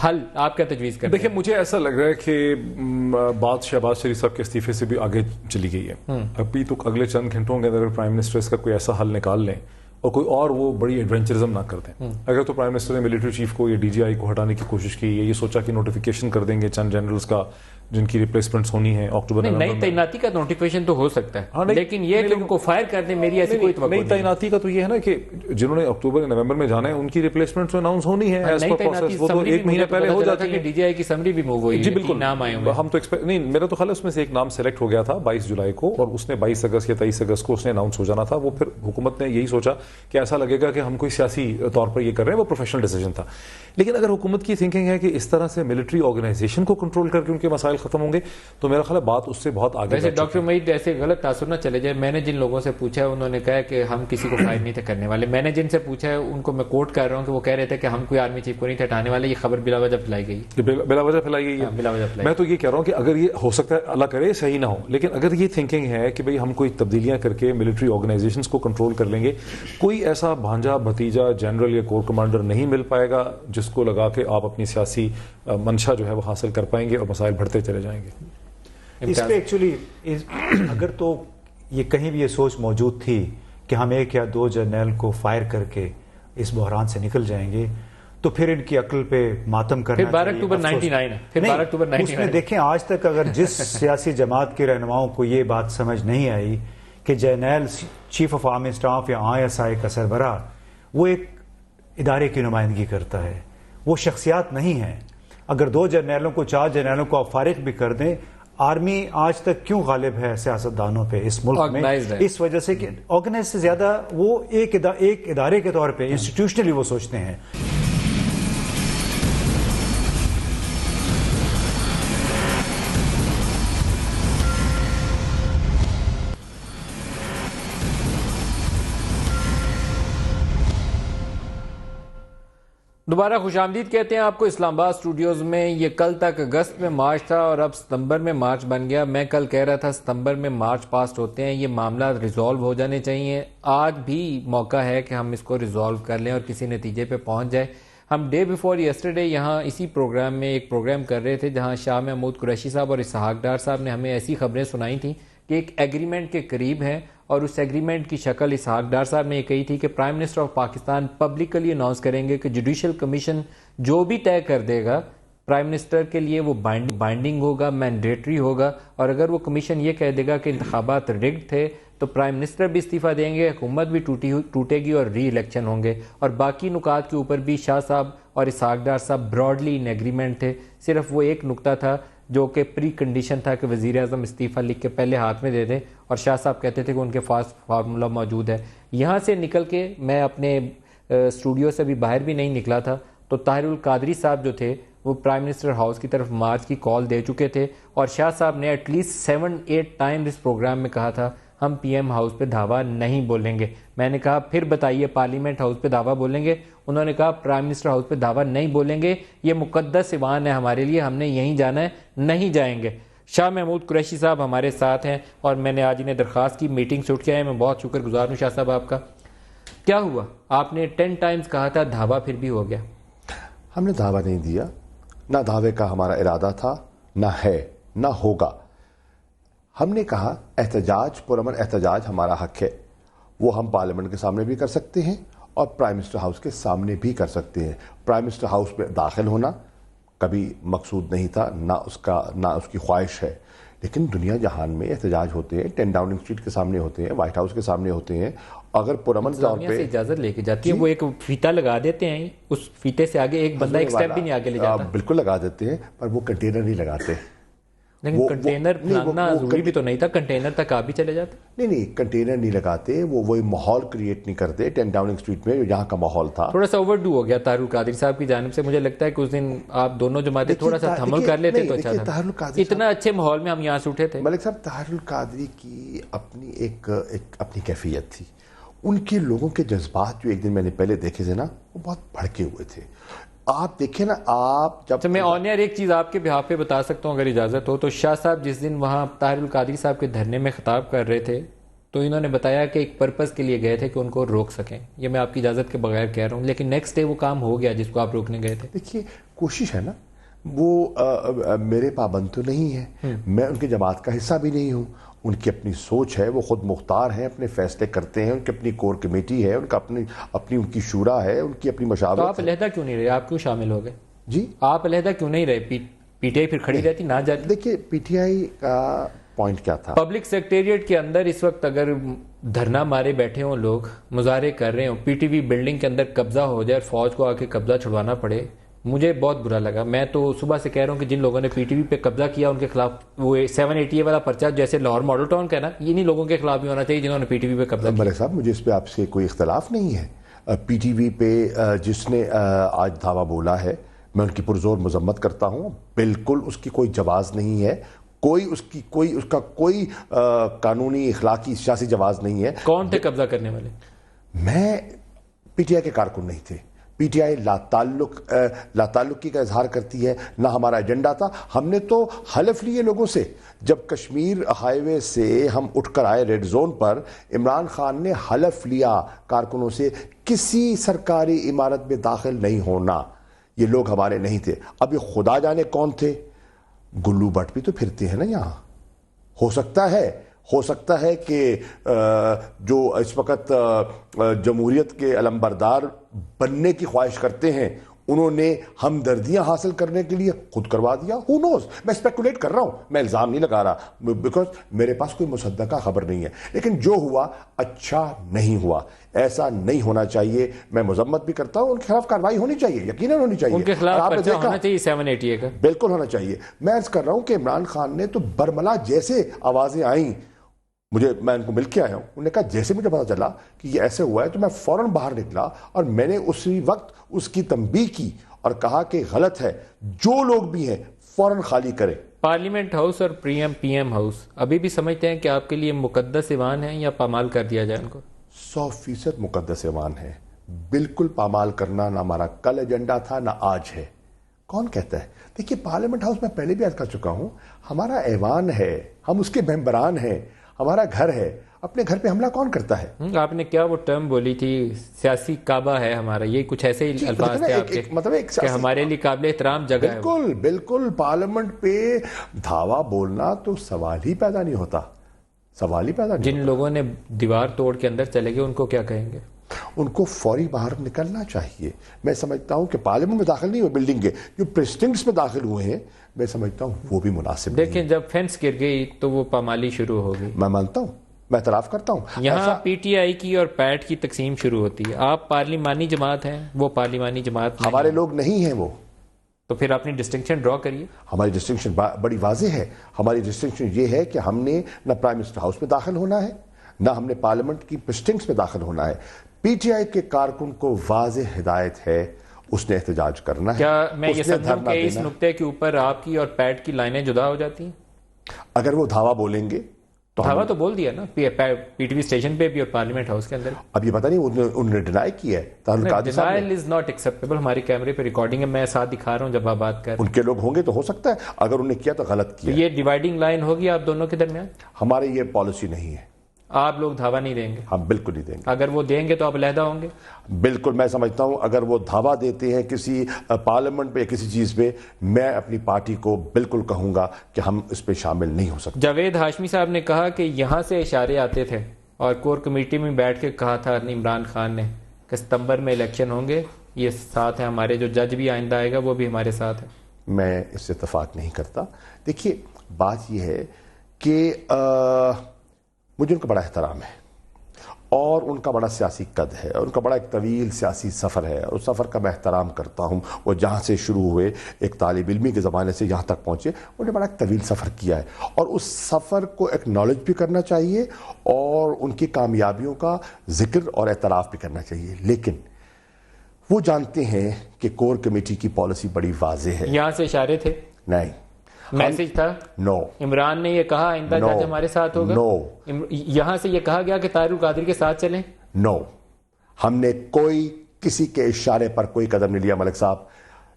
حل آپ کیا تجویز کریں؟ دیکھیں مجھے ایسا لگ رہا ہے کہ بات شہباز شریف صاحب کے استعفے سے بھی آگے چلی گئی ہے. ابھی تو اگلے چند گھنٹوں کے اندر پرائم منسٹر اس کا کوئی ایسا حل نکال لیں اور کوئی اور وہ بڑی ایڈونچرزم نہ کر دیں. اگر تو پرائم منسٹر نے ملٹری چیف کو یا ڈی جی آئی کو ہٹانے کی کوشش کی, یہ سوچا کہ نوٹیفیکیشن کر دیں گے چند جنرلز کا جن کی ریپلیسمنٹس ہونی ہے اکتوبر میں. نئی تعیناتی کا نوٹیفیکیشن تو ہو سکتا ہے, لیکن یہ کہ ان کو فائر کر دیں, میری ایسی کوئی توقع نہیں. نئی تعیناتی کا تو یہ ہے نا کہ جنہوں نے اکتوبر نومبر میں جانا ہے ان کی ریپلیسمنٹس اناؤنس ہونی ہے ایز پر پروسیس. وہ تو ایک مہینے پہلے ہو جاتی ہے. ڈی جی آئی کی سمری بھی موو ہوئی. جی بالکل, نام آئے ہوئے. ہم تو نہیں, میرا تو خیال ہے اس میں سے ایک نام سلیکٹ ہو گیا تھا 22 جولائی کو, اور اس نے 22 اگست یا 23 اگست کو اس نے اناؤنس ہو جانا تھا. وہ پھر حکومت نے یہی سوچا کہ ایسا لگے گا کہ ہم کوئی سیاسی طور پر یہ کر رہے ہیں, وہ پروفیشنل ڈیسیجن تھا. لیکن اگر حکومت کی تھنکنگ ہے کہ اس طرح سے ملٹری آرگنائزیشن کو کنٹرول کر کے ان کے مسائل ختم ہوں گے, تو میرا خیال ہے بات اس سے بہت آگے. ویسے ڈاکٹر محیط ایسے غلط تاثر نہ چلے جائے, میں نے جن لوگوں سے پوچھا ہے انہوں نے کہا کہ ہم کسی کو فائر نہیں تھے کرنے والے. میں نے جن سے پوچھا ہے ان کو میں کوٹ کر رہا ہوں کہ وہ کہہ رہے تھے کہ ہم کوئی آرمی چیف کو نہیں تھے ہٹانے والے. یہ خبر بلا وجہ پھیلائی گئی, بلا وجہ پھیلائی گئی ہے. میں تو یہ کہہ رہا ہوں کہ اگر یہ ہو سکتا ہے, اللہ کرے صحیح نہ ہو, لیکن اگر یہ تھنکنگ ہے کہ بھئی ہم کوئی تبدیلیاں کر کے ملٹری آرگنائزیشنز کو کنٹرول کر لیں گے, کوئی ایسا بھانجا بھتیجا جنرل یا کور کمانڈر نہیں مل پائے گا جس کو لگا کہ آپ اپنی سیاسی منشا جو ہے وہ حاصل کر پائیں گے اور مسائل بڑھتے چلے جائیں گے. اس پہ ایکچولی اگر تو یہ کہیں بھی یہ سوچ موجود تھی کہ ہم 1 یا 2 جرنیل کو فائر کر کے اس بحران سے نکل جائیں گے, تو پھر ان کی عقل پہ ماتم کرنا پھر 12 اکتوبر 99 ہے، پھر 12 اکتوبر 99 اس میں دیکھیں آج تک اگر جس سیاسی جماعت کے رہنماؤں کو یہ بات سمجھ نہیں آئی کہ جرنیل چیف آف آرمی اسٹاف یا ISI کا سربراہ وہ ایک ادارے کی نمائندگی کرتا ہے، وہ شخصیات نہیں ہیں. اگر 2 جرنیلوں کو 4 جرنیلوں کو آپ فارغ بھی کر دیں، آرمی آج تک کیوں غالب ہے سیاستدانوں پہ اس ملک میں؟ اس وجہ سے کہ آرگنائز سے زیادہ وہ ایک ادارے کے طور پہ انسٹیٹیوشنلی وہ سوچتے ہیں. دوبارہ خوش آمدید کہتے ہیں آپ کو اسلام آباد اسٹوڈیوز میں. یہ کل تک اگست میں مارچ تھا اور اب ستمبر میں مارچ بن گیا. میں کل کہہ رہا تھا ستمبر میں مارچ پاسٹ ہوتے ہیں، یہ معاملات ریزالو ہو جانے چاہیے. آج بھی موقع ہے کہ ہم اس کو ریزالو کر لیں اور کسی نتیجے پہ پہنچ جائے. ہم ڈے بیفور یسٹرڈے یہاں اسی پروگرام میں ایک پروگرام کر رہے تھے جہاں شاہ محمود قریشی صاحب اور اسحاق ڈار صاحب نے ہمیں ایسی خبریں سنائی تھیں کہ ایک ایگریمنٹ کے قریب ہیں، اور اس ایگریمنٹ کی شکل اسحاق ڈار صاحب نے یہ کہی تھی کہ prime minister of Pakistan publicly announce کریں گے کہ جوڈیشل کمیشن جو بھی طے کر دے گا پرائم منسٹر کے لیے وہ بائنڈنگ ہوگا، مینڈیٹری ہوگا. اور اگر وہ کمیشن یہ کہہ دے گا کہ انتخابات رگڈ تھے تو پرائم منسٹر بھی استعفیٰ دیں گے، حکومت بھی ٹوٹے گی اور ری الیکشن ہوں گے. اور باقی نکات کے اوپر بھی شاہ صاحب اور اسحاق ڈار صاحب براڈلی ان ایگریمنٹ تھے. صرف وہ ایک نقطہ تھا جو کہ پری کنڈیشن تھا کہ وزیر اعظم استعفیٰ لکھ کے پہلے ہاتھ میں دے دیں، اور شاہ صاحب کہتے تھے کہ ان کے پاس فارمولہ موجود ہے. یہاں سے نکل کے میں اپنے اسٹوڈیو سے بھی باہر بھی نہیں نکلا تھا تو طاہر القادری صاحب جو تھے وہ پرائم منسٹر ہاؤس کی طرف مارچ کی کال دے چکے تھے، اور شاہ صاحب نے ایٹ لیسٹ 7-8 ٹائم اس پروگرام میں کہا تھا ہم پی ایم ہاؤس پہ دھاوا نہیں بولیں گے. میں نے کہا پھر بتائیے پارلیمنٹ ہاؤس پہ دھاوا بولیں گے؟ انہوں نے کہا پرائم منسٹر ہاؤس پہ دھاوا نہیں بولیں گے، یہ مقدس ایوان ہے ہمارے لیے، ہم نے یہیں جانا ہے، نہیں جائیں گے. شاہ محمود قریشی صاحب ہمارے ساتھ ہیں اور میں نے آج انہیں درخواست کی میٹنگ سے اٹھ کے آئے. میں بہت شکر گزار ہوں شاہ صاحب آپ کا. کیا ہوا؟ آپ نے 10 ٹائمز کہا تھا دھاوا، پھر بھی ہو گیا. ہم نے دعویٰ نہیں دیا، نہ دعوے کا ہمارا ارادہ تھا، نہ ہے، نہ ہوگا. ہم نے کہا احتجاج، پرامن احتجاج ہمارا حق ہے، وہ ہم پارلیمنٹ کے سامنے بھی کر سکتے ہیں اور پرائم منسٹر ہاؤس کے سامنے بھی کر سکتے ہیں. پرائم منسٹر ہاؤس میں داخل ہونا کبھی مقصود نہیں تھا، نہ اس کی خواہش ہے. لیکن دنیا جہان میں احتجاج ہوتے ہیں، 10 ڈاؤننگ اسٹریٹ کے سامنے ہوتے ہیں، وائٹ ہاؤس کے سامنے ہوتے ہیں. اگر پرامن طور پہ اجازت لے کے جاتی ہے، وہ ایک فیتا لگا دیتے ہیں، اس فیتے سے آگے ایک بندہ ایک سٹیپ بھی نہیں آگے لے جاتا. بالکل لگا دیتے ہیں، پر وہ کنٹینر نہیں لگاتے. لیکن کنٹینر پھیلانا ضروری بھی تو نہیں تھا، کنٹینر تک آپ بھی چلے جاتے. نہیں کنٹینر نہیں لگاتے، وہ ماحول کریٹ نہیں کرتے. 10 ڈاؤننگ اسٹریٹ میں یہاں کا ماحول تھا تھوڑا سا اوور ڈو ہو گیا طاہر القادری صاحب کی جانب سے. مجھے لگتا ہے کہ اس دن آپ دونوں جماعتیں تھوڑا سا تحمل کر لیتے تو اچھا تھا. اتنا اچھے ماحول میں ہم یہاں سے اٹھے تھے. ملک صاحب طاہر القادری کی اپنی ایک اپنی کیفیت تھی. ان کے لوگوں کے جذبات جو ایک دن میں نے پہلے دیکھے تھے نا، وہ بہت بھڑکے ہوئے تھے. آپ دیکھیں نا، آپ جب میں آن ایئر ایک چیز آپ کے بہاف پہ بتا سکتا ہوں اگر اجازت ہو تو. شاہ صاحب جس دن وہاں طاہر القادری صاحب کے دھرنے میں خطاب کر رہے تھے تو انہوں نے بتایا کہ ایک پرپز کے لیے گئے تھے کہ ان کو روک سکیں. یہ میں آپ کی اجازت کے بغیر کہہ رہا ہوں، لیکن نیکسٹ ڈے وہ کام ہو گیا جس کو آپ روکنے گئے تھے. دیکھیے کوشش ہے نا، وہ میرے پابند تو نہیں ہے، میں ان کی جماعت کا حصہ بھی نہیں ہوں. ان کی اپنی سوچ ہے، وہ خود مختار ہیں، اپنے فیصلے کرتے ہیں. ان کی اپنی کور کمیٹی ہے، ان کا اپنی ان کی شورا ہے، ان کی اپنی مشاورت. تو آپ علیحدہ کیوں نہیں رہے؟ آپ کیوں شامل ہو گئے؟ جی آپ علیحدہ کیوں نہیں رہے؟ پی ٹی آئی پھر کھڑی رہتی، نہ جاتی. دیکھیے پی ٹی آئی کا پوائنٹ کیا تھا؟ پبلک سیکریٹریٹ کے اندر اس وقت اگر دھرنا مارے بیٹھے ہوں لوگ، مظاہرے کر رہے ہوں، پی ٹی وی بلڈنگ کے اندر قبضہ ہو جائے اور فوج کو آ کے قبضہ چھڑوانا پڑے، مجھے بہت برا لگا. میں تو صبح سے کہہ رہا ہوں کہ جن لوگوں نے پی ٹی وی پہ قبضہ کیا ان کے خلاف وہ 780 والا پرچہ جیسے لاہور ماڈل ٹاؤن کا ہے نا، انہی لوگوں کے خلاف بھی ہونا چاہیے جنہوں نے پی ٹی وی پہ قبضہ کیا. ملک صاحب مجھے اس پہ آپ سے کوئی اختلاف نہیں ہے. پی ٹی وی پہ جس نے آج دھاوا بولا ہے، میں ان کی پرزور مذمت کرتا ہوں. بالکل اس کی کوئی جواز نہیں ہے، اس کا کوئی قانونی اخلاقی سیاسی جواز نہیں ہے. کون تھے قبضہ کرنے والے؟ میں پی ٹی آئی کے کارکن نہیں تھے. پی ٹی آئی لا تعلقی کا اظہار کرتی ہے، نہ ہمارا ایجنڈا تھا. ہم نے تو حلف لیے لوگوں سے. جب کشمیر ہائی وے سے ہم اٹھ کر آئے ریڈ زون پر، عمران خان نے حلف لیا کارکنوں سے کسی سرکاری عمارت میں داخل نہیں ہونا. یہ لوگ ہمارے نہیں تھے. اب یہ خدا جانے کون تھے. گلو بٹ بھی تو پھرتے ہیں نا یہاں. ہو سکتا ہے کہ جو اس وقت جمہوریت کے علمبردار بننے کی خواہش کرتے ہیں انہوں نے ہمدردیاں حاصل کرنے کے لیے خود کروا دیا. ہو نوز, میں اسپیکولیٹ کر رہا ہوں, میں الزام نہیں لگا رہا, بیکاز میرے پاس کوئی مصدقہ خبر نہیں ہے. لیکن جو ہوا اچھا نہیں ہوا, ایسا نہیں ہونا چاہیے. میں مذمت بھی کرتا ہوں, ان کے خلاف کارروائی ہونی چاہیے, یقیناً ہونی چاہیے, ان کے خلاف پرچہ ہونا چاہیے 780 کا, بالکل ہونا چاہیے. میں عرض کر رہا ہوں کہ عمران خان نے تو برملا جیسے آوازیں آئیں, میں ان کو مل کے آیا ہوں, انہوں نے کہا جیسے مجھے پتا چلا کہ یہ ایسے ہوا ہے تو میں فوراً باہر نکلا اور میں نے اسی وقت اس کی تنبیہ کی اور کہا کہ غلط ہے, جو لوگ بھی ہیں فوراً خالی کریں. پارلیمنٹ ہاؤس اور پی ایم ہاؤس ابھی بھی سمجھتے ہیں کہ آپ کے لیے مقدس ایوان ہے یا پامال کر دیا جائے ان کو؟ 100% مقدس ایوان ہے, بالکل پامال کرنا نہ ہمارا کل ایجنڈا تھا نہ آج ہے. کون کہتا ہے؟ دیکھیے پارلیمنٹ ہاؤس میں پہلے بھی عرض کر چکا ہوں, ہمارا ایوان ہے, ہم اس کے ممبران ہیں, ہمارا گھر ہے. اپنے گھر پہ حملہ کون کرتا ہے؟ آپ نے کیا وہ ٹرم بولی تھی, سیاسی کعبہ ہے ہمارا, یہ کچھ ایسے ہی الفاظ تھے آپ کے, مطلب کہ ہمارے لیے قابل احترام جگہ ہے. بالکل بالکل, پارلیمنٹ پہ دھاوا بولنا تو سوال ہی پیدا نہیں ہوتا, سوال ہی پیدا نہیں. جن لوگوں نے دیوار توڑ کے اندر چلے گئے ان کو کیا کہیں گے؟ ان کو فوری باہر نکلنا چاہیے. میں سمجھتا ہوں کہ پارلیمنٹ میں داخل نہیں ہوئے, بلڈنگ کے جو پریسٹنگز میں داخل ہوئے ہیں, میں سمجھتا ہوں وہ بھی مناسب. دیکھیں جب فینس گر گئی تو وہ پامالی شروع ہو گئی. میں مانتا ہوں, میں اعتراف کرتا ہوں. یہاں پی ٹی آئی کی اور پیٹ کی تقسیم شروع ہوتی ہے. آپ پارلیمانی جماعت ہیں, وہ پارلیمانی جماعت نہیں. ہمارے لوگ نہیں ہیں وہ, تو پھر اپنی ڈسٹنکشن ڈرا کریے. ہماری ڈسٹنکشن بڑی واضح ہے. ہماری ڈسٹنکشن یہ ہے کہ ہم نے نہ پرائم منسٹر ہاؤس میں داخل ہونا ہے, نہ ہم نے پارلیمنٹ کی پریسٹنگز میں داخل ہونا ہے. پی ٹی آئی کے کارکن کو واضح ہدایت ہے, اس نے احتجاج کرنا ہے. کیا میں یہ سمجھوں کہ اس نقطے کے اوپر آپ کی اور پیٹ کی لائنیں جدا ہو جاتی ہیں؟ اگر وہ دھاوا بولیں گے تو دھاوا تو بول دیا نا, پی ٹی وی اسٹیشن پہ بھی اور پارلیمنٹ ہاؤس کے اندر. اب یہ پتہ نہیں انہوں نے ڈینائی کیا ہے. Denial is not acceptable. ہمارے کیمرے پہ ریکارڈنگ ہے, میں ساتھ دکھا رہا ہوں جب آپ بات کر رہے ہیں. ان کے لوگ ہوں گے تو ہو سکتا ہے, اگر انہوں نے کیا تو غلط کیا. یہ ڈیوائڈنگ لائن ہوگی آپ دونوں کے درمیان؟ ہمارے یہ پالیسی نہیں ہے. آپ لوگ دھاوا نہیں دیں گے؟ ہم بالکل نہیں دیں گے. اگر وہ دیں گے تو آپ علیحدہ ہوں گے؟ بالکل. میں سمجھتا ہوں اگر وہ دھاوا دیتے ہیں کسی پارلیمنٹ پہ یا کسی چیز پہ, میں اپنی پارٹی کو بالکل کہوں گا کہ ہم اس پہ شامل نہیں ہو سکتے. جاوید ہاشمی صاحب نے کہا کہ یہاں سے اشارے آتے تھے اور کور کمیٹی میں بیٹھ کے کہا تھا عمران خان نے کہ ستمبر میں الیکشن ہوں گے, یہ ساتھ ہیں ہمارے, جو جج بھی آئندہ آئے گا وہ بھی ہمارے ساتھ ہے. میں اس سے اتفاق نہیں کرتا. دیکھیے بات یہ ہے کہ مجھے ان کا بڑا احترام ہے اور ان کا بڑا سیاسی قد ہے, اور ان کا بڑا ایک طویل سیاسی سفر ہے, اور اس سفر کا میں احترام کرتا ہوں. وہ جہاں سے شروع ہوئے ایک طالب علمی کے زمانے سے یہاں تک پہنچے, انہوں نے بڑا ایک طویل سفر کیا ہے, اور اس سفر کو ایکنالج بھی کرنا چاہیے اور ان کی کامیابیوں کا ذکر اور اعتراف بھی کرنا چاہیے. لیکن وہ جانتے ہیں کہ کور کمیٹی کی پالیسی بڑی واضح ہے. یہاں سے اشارے تھے؟ نہیں. میسج تھا؟ نو. عمران نے یہ کہا آئندہ جج ہمارے ساتھ ہوگا؟ نو. یہاں سے یہ کہا گیا کہ طاہر القادری کے ساتھ چلیں؟ نو. ہم نے کوئی کسی کے اشارے پر کوئی قدم نہیں لیا. ملک صاحب,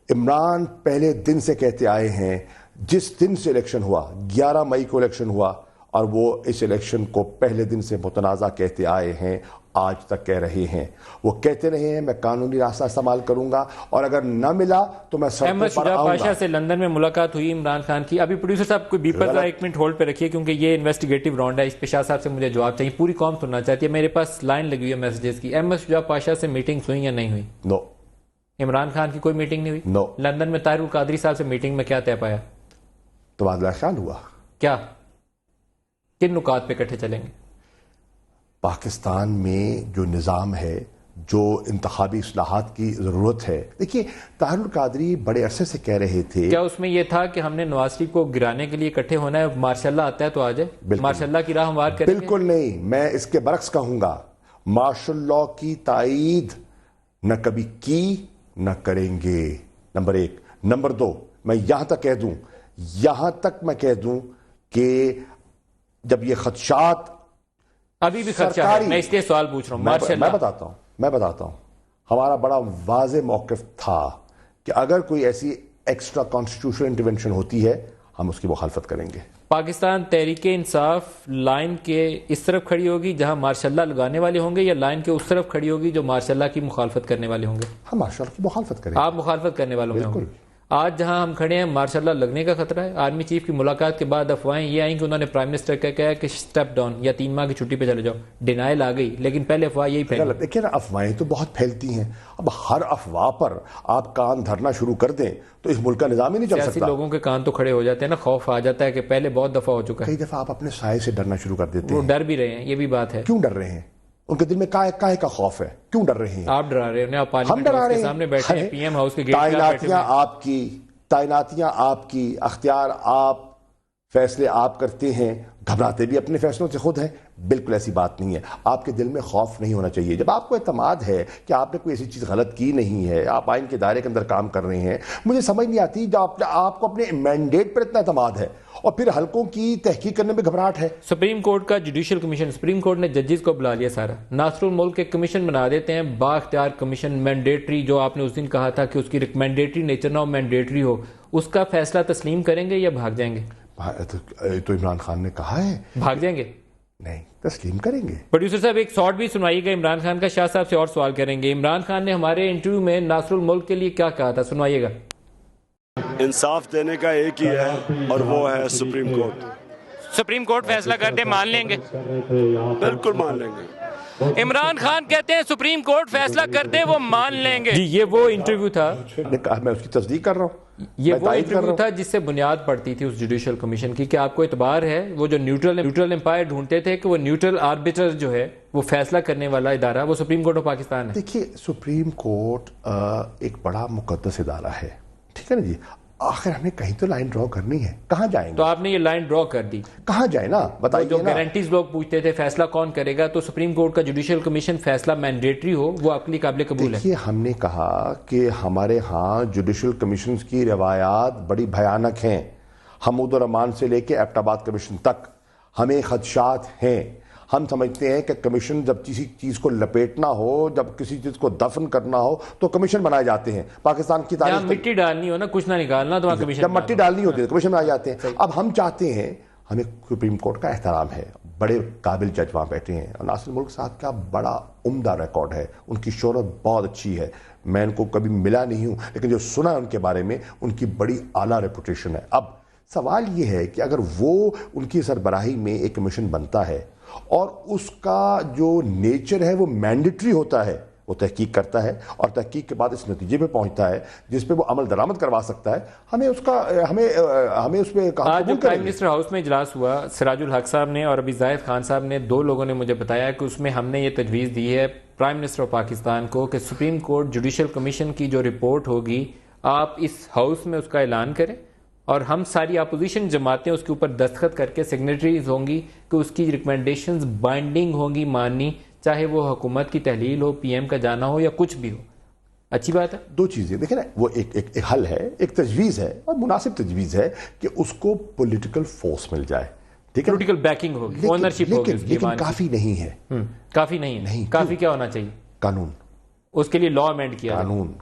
عمران پہلے دن سے کہتے آئے ہیں, جس دن سے الیکشن ہوا, 11 مئی کو الیکشن ہوا, اور وہ اس الیکشن کو پہلے دن سے متنازع کہتے آئے ہیں, آج تک کہہ رہے ہیں. وہ کہتے رہے ہیں میں قانونی راستہ استعمال کروں گا, اور اگر نہ ملا تو میں سڑکوں احمد پر شجاع آؤں پاشا گا. سے لندن میں ملاقات ہوئی عمران خان کی. ابھی پروڈیوسر صاحب کوئی بیپر ذرا 1 منٹ ہولڈ پہ رکھیے, کیونکہ یہ انویسٹیگیٹو راؤنڈ ہے, اس پہ شاہ صاحب سے مجھے جواب چاہیے. پوری قوم سننا چاہتی ہے, میرے پاس لائن لگی ہوئی ہے میسیجز کی. احمد شجاع پاشا سے میٹنگز ہوئی یا نہیں ہوئی؟ نو. عمران خان کی کوئی میٹنگ نہیں ہوئی؟ نو. لندن میں طاہر القادری صاحب سے میٹنگ میں کیا طے پایا؟ تبادلہ خیال ہوا. کیا کن نکات پہ اکٹھے چلیں گے؟ پاکستان میں جو نظام ہے, جو انتخابی اصلاحات کی ضرورت ہے. دیکھیے طاہر القادری بڑے عرصے سے کہہ رہے تھے, کیا اس میں یہ تھا کہ ہم نے نواز شریف کو گرانے کے لیے اکٹھے ہونا ہے, مارشاء اللہ آتا ہے تو آ جائے, مارشاء اللہ کی راہ ہموار کریں گے؟ بالکل نہیں. میں اس کے برعکس کہوں گا, مارشل لاء کی تائید نہ کبھی کی نہ کریں گے, نمبر 1. نمبر 2, میں یہاں تک کہہ دوں کہ جب یہ خدشات, ابھی بھی خدشہ ہے, میں اس لیے سوال پوچھ رہا ہوں. میں بتاتا ہوں, ہمارا بڑا واضح موقف تھا کہ اگر کوئی ایسی ایکسٹرا کانسٹیٹیوشنل انٹرونشن ہوتی ہے ہم اس کی مخالفت کریں گے. پاکستان تحریک انصاف لائن کے اس طرف کھڑی ہوگی جہاں مارشاء اللہ لگانے والے ہوں گے, یا لائن کے اس طرف کھڑی ہوگی جو مارشاء اللہ کی مخالفت کرنے والے ہوں گے؟ ہم مارشاء اللہ کی مخالفت کریں گے. آپ مخالفت کرنے والوں میں ہوں گے. آج جہاں ہم کھڑے ہیں مارشاء اللہ لگنے کا خطرہ ہے. آرمی چیف کی ملاقات کے بعد افواہیں یہ آئیں کہ انہوں نے پرائم منسٹر کا کہا کہ اسٹیپ ڈاؤن یا 3 ماہ کی چھٹی پہ چلے جاؤ. ڈینائل آ گئی, لیکن پہلے افواہ یہی پھیلی. دیکھیں نا, افواہیں تو بہت پھیلتی ہیں. اب ہر افواہ پر آپ کان دھرنا شروع کر دیں تو اس ملک کا نظام ہی نہیں چل سکتا. سیاسی لوگوں کے کان تو کھڑے ہو جاتے ہیں نا, خوف آ جاتا ہے کہ پہلے بہت دفعہ ہو چکا ہے. کئی دفعہ آپ اپنے سائے سے ڈرنا شروع کر دیتے ہیں. وہ ڈر بھی رہے ہیں, یہ بھی بات ہے. کیوں ڈر رہے ہیں؟ ان کے دل میں کاہے کا خوف ہے؟ کیوں ڈر رہے ہیں؟ آپ ڈرا رہے ہیں, آپ پارلیمنٹ کے سامنے بیٹھے ہیں, پی ایم ہاؤس کے گیٹ پہ بیٹھے ہیں. تعیناتیاں آپ کی, اختیار آپ, فیصلے آپ کرتے ہیں, گھبراتے بھی اپنے فیصلوں سے خود ہیں. بالکل ایسی بات نہیں ہے. آپ کے دل میں خوف نہیں ہونا چاہیے. جب آپ کو اعتماد ہے کہ آپ نے کوئی ایسی چیز غلط کی نہیں ہے, آپ آئین کے دائرے کے اندر کام کر رہے ہیں. مجھے سمجھ نہیں آتی جب آپ کو اپنے مینڈیٹ پر اتنا اعتماد ہے اور پھر حلقوں کی تحقیق کرنے میں گھبراہٹ ہے. سپریم کورٹ کا جوڈیشل کمیشن, سپریم کورٹ نے ججز کو بلا لیا سارا. ناصر الملک کے کمیشن بنا دیتے ہیں, با اختیار کمیشن, مینڈیٹری, جو آپ نے اس دن کہا تھا کہ اس کی مینڈیٹری نیچر نہ ہو, مینڈیٹری ہو. اس کا فیصلہ تسلیم کریں گے یا بھاگ جائیں گے؟ تو عمران خان نے کہا ہے بھاگ جائیں گے. نہیں, تسلیم کریں گے. پروڈیوسر صاحب ایک شارٹ بھی سنوائیے گا عمران خان کا. شاہ صاحب سے اور سوال کریں گے. عمران خان نے ہمارے انٹرویو میں ناصر الملک کے لیے کیا کہا تھا, سنوائیے گا. انصاف دینے کا ایک ہی ہے اور وہ ہے سپریم کورٹ. سپریم کورٹ فیصلہ کر دے, مان لیں گے؟ بالکل مان لیں گے. عمران خان کہتے ہیں سپریم کورٹ فیصلہ کر دے وہ مان لیں گے. جی یہ وہ انٹرویو تھا, میں اس کی تصدیق کر رہا ہوں. یہ وہ انٹرویو تھا جس سے بنیاد پڑتی تھی اس جوڈیشل کمیشن کی کہ آپ کو اعتبار ہے. وہ جو نیوٹرل امپائر ڈھونڈتے تھے کہ وہ نیوٹرل آربیٹر جو ہے وہ فیصلہ کرنے والا ادارہ, وہ سپریم کورٹ آف پاکستان ہے. دیکھیے, سپریم کورٹ ایک بڑا مقدس ادارہ ہے, ٹھیک ہے نا جی. آخر ہمیں کہیں تو لائن ڈرا کرنی ہے. کہاں جائیں گے؟ تو آپ نے یہ لائن ڈرا کر دی. کہاں جائیں نا, بتائیے. جو گارنٹیز لوگ پوچھتے تھے فیصلہ کون کرے گا, تو سپریم کورٹ کا جوڈیشل کمیشن فیصلہ مینڈیٹری ہو, وہ آپ کے لیے قابل قبول ہے. دیکھیے, ہم نے کہا کہ ہمارے ہاں جوڈیشل کمیشنز کی روایات بڑی بھیانک ہیں. حمود الرحمان سے لے کے ایبٹ آباد کمیشن تک ہمیں خدشات ہیں. ہم سمجھتے ہیں کہ کمیشن جب کسی چیز کو لپیٹنا ہو, جب کسی چیز کو دفن کرنا ہو تو کمیشن بنائے جاتے ہیں. پاکستان کی تاریخ, مٹی ڈالنی ہو نا, کچھ نہ نکالنا, تو کمیشن, جب مٹی ڈالنی ہوتی ہے کمیشن بنائے جاتے ہیں. اب ہم چاہتے ہیں, ہمیں سپریم کورٹ کا احترام ہے, بڑے قابل جج وہاں بیٹھے ہیں. اور ناصر الملک صاحب کا بڑا عمدہ ریکارڈ ہے, ان کی شہرت بہت اچھی ہے. میں ان کو کبھی ملا نہیں ہوں, لیکن جو سنا ہے ان کے بارے میں, ان کی بڑی اعلیٰ ریپوٹیشن ہے. اب سوال یہ ہے کہ اگر وہ ان کی سربراہی میں ایک کمیشن بنتا ہے اور اس کا جو نیچر ہے وہ مینڈیٹری ہوتا ہے, وہ تحقیق کرتا ہے اور تحقیق کے بعد اس نتیجے پہ پہنچتا ہے جس پہ وہ عمل درآمد کروا سکتا ہے, ہمیں اس کا ہمیں اس پہ آج جو پرائم منسٹر ہاؤس میں اجلاس ہوا, سراج الحق صاحب نے اور ابھی زاہد خان صاحب نے, 2 لوگوں نے مجھے بتایا کہ اس میں ہم نے یہ تجویز دی ہے پرائم منسٹر آف پاکستان کو کہ سپریم کورٹ جوڈیشل کمیشن کی جو رپورٹ ہوگی آپ اس ہاؤس میں اس کا اعلان کریں, اور ہم ساری اپوزیشن جماعتیں اس کے اوپر دستخط کر کے سگنیٹریز ہوں گی کہ اس کی ریکمنڈیشنز بائنڈنگ ہوں گی, ماننی, چاہے وہ حکومت کی تحلیل ہو, پی ایم کا جانا ہو یا کچھ بھی ہو. اچھی بات ہے. 2 چیزیں دیکھیں نا, وہ ایک حل ہے, ایک تجویز ہے اور مناسب تجویز ہے کہ اس کو پولیٹیکل فورس مل جائے, ٹھیک ہے, پولیٹیکل بیکنگ ہوگی, اونرشپ ہوگی. لیکن کافی نہیں ہے. کافی نہیں ہے. کافی کیا ہونا چاہیے؟ قانون. اس کے لیے لا امینڈ کیا,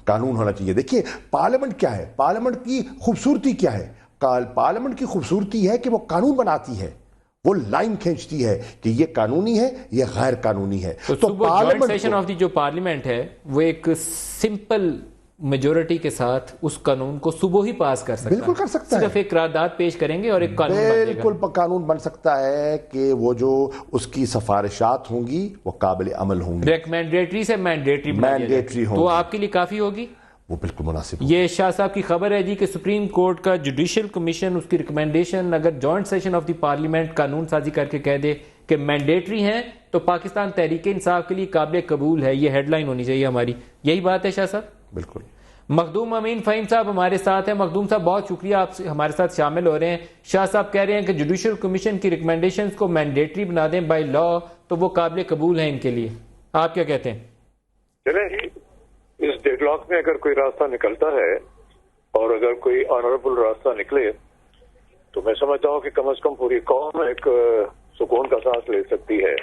قانون ہونا چاہیے. دیکھیے, پارلیمنٹ کیا ہے, پارلیمنٹ کی خوبصورتی کیا ہے؟ پارلیمنٹ کی خوبصورتی ہے کہ وہ قانون بناتی ہے, وہ لائن کھینچتی ہے کہ یہ قانونی ہے, یہ غیر قانونی ہے. تو پارلیمنٹ سیشن آف دی جو پارلیمنٹ ہے وہ ایک سمپل میجورٹی کے ساتھ اس قانون کو صبح ہی پاس کر سکتا ہے. بالکل کر سکتا ہے. صرف ایک قرارداد پیش کریں گے اور ایک قانون بن جائے گا. بالکل قانون بن سکتا ہے کہ وہ جو اس کی سفارشات ہوں گی وہ قابل عمل ہوں گی. ریکمینڈیٹری سے مینڈیٹری ہوں, تو آپ کے لیے کافی ہوگی. وہ بالکل مناسب. یہ شاہ صاحب کی خبر ہے جی کہ سپریم کورٹ کا جوڈیشل کمیشن, اس کی ریکمینڈیشن اگر joint session of the parliament قانون سازی کر کے کہہ دے کہ مینڈیٹری ہیں تو پاکستان تحریک انصاف کے لیے قابل قبول ہے. یہ ہیڈ لائن ہونی چاہیے ہماری. یہی بات ہے شاہ صاحب. بالکل. مخدوم امین فہیم صاحب ہمارے ساتھ ہیں. مخدوم صاحب بہت شکریہ, آپ ہمارے ساتھ شامل ہو رہے ہیں. شاہ صاہب کہہ رہے ہیں کہ جوڈیشل کمیشن کی ریکمینڈیشنز کو مینڈیٹری بنا دیں بائی لا تو وہ قابل قبول ہیں ان کے لیے. آپ کیا کہتے ہیں؟ چلیں, اس ڈیڈ لاک میں اگر کوئی راستہ نکلتا ہے اور اگر کوئی آنریبل راستہ نکلے تو میں سمجھتا ہوں کہ کم از کم پوری قوم ایک سکون کا سانس لے سکتی ہے.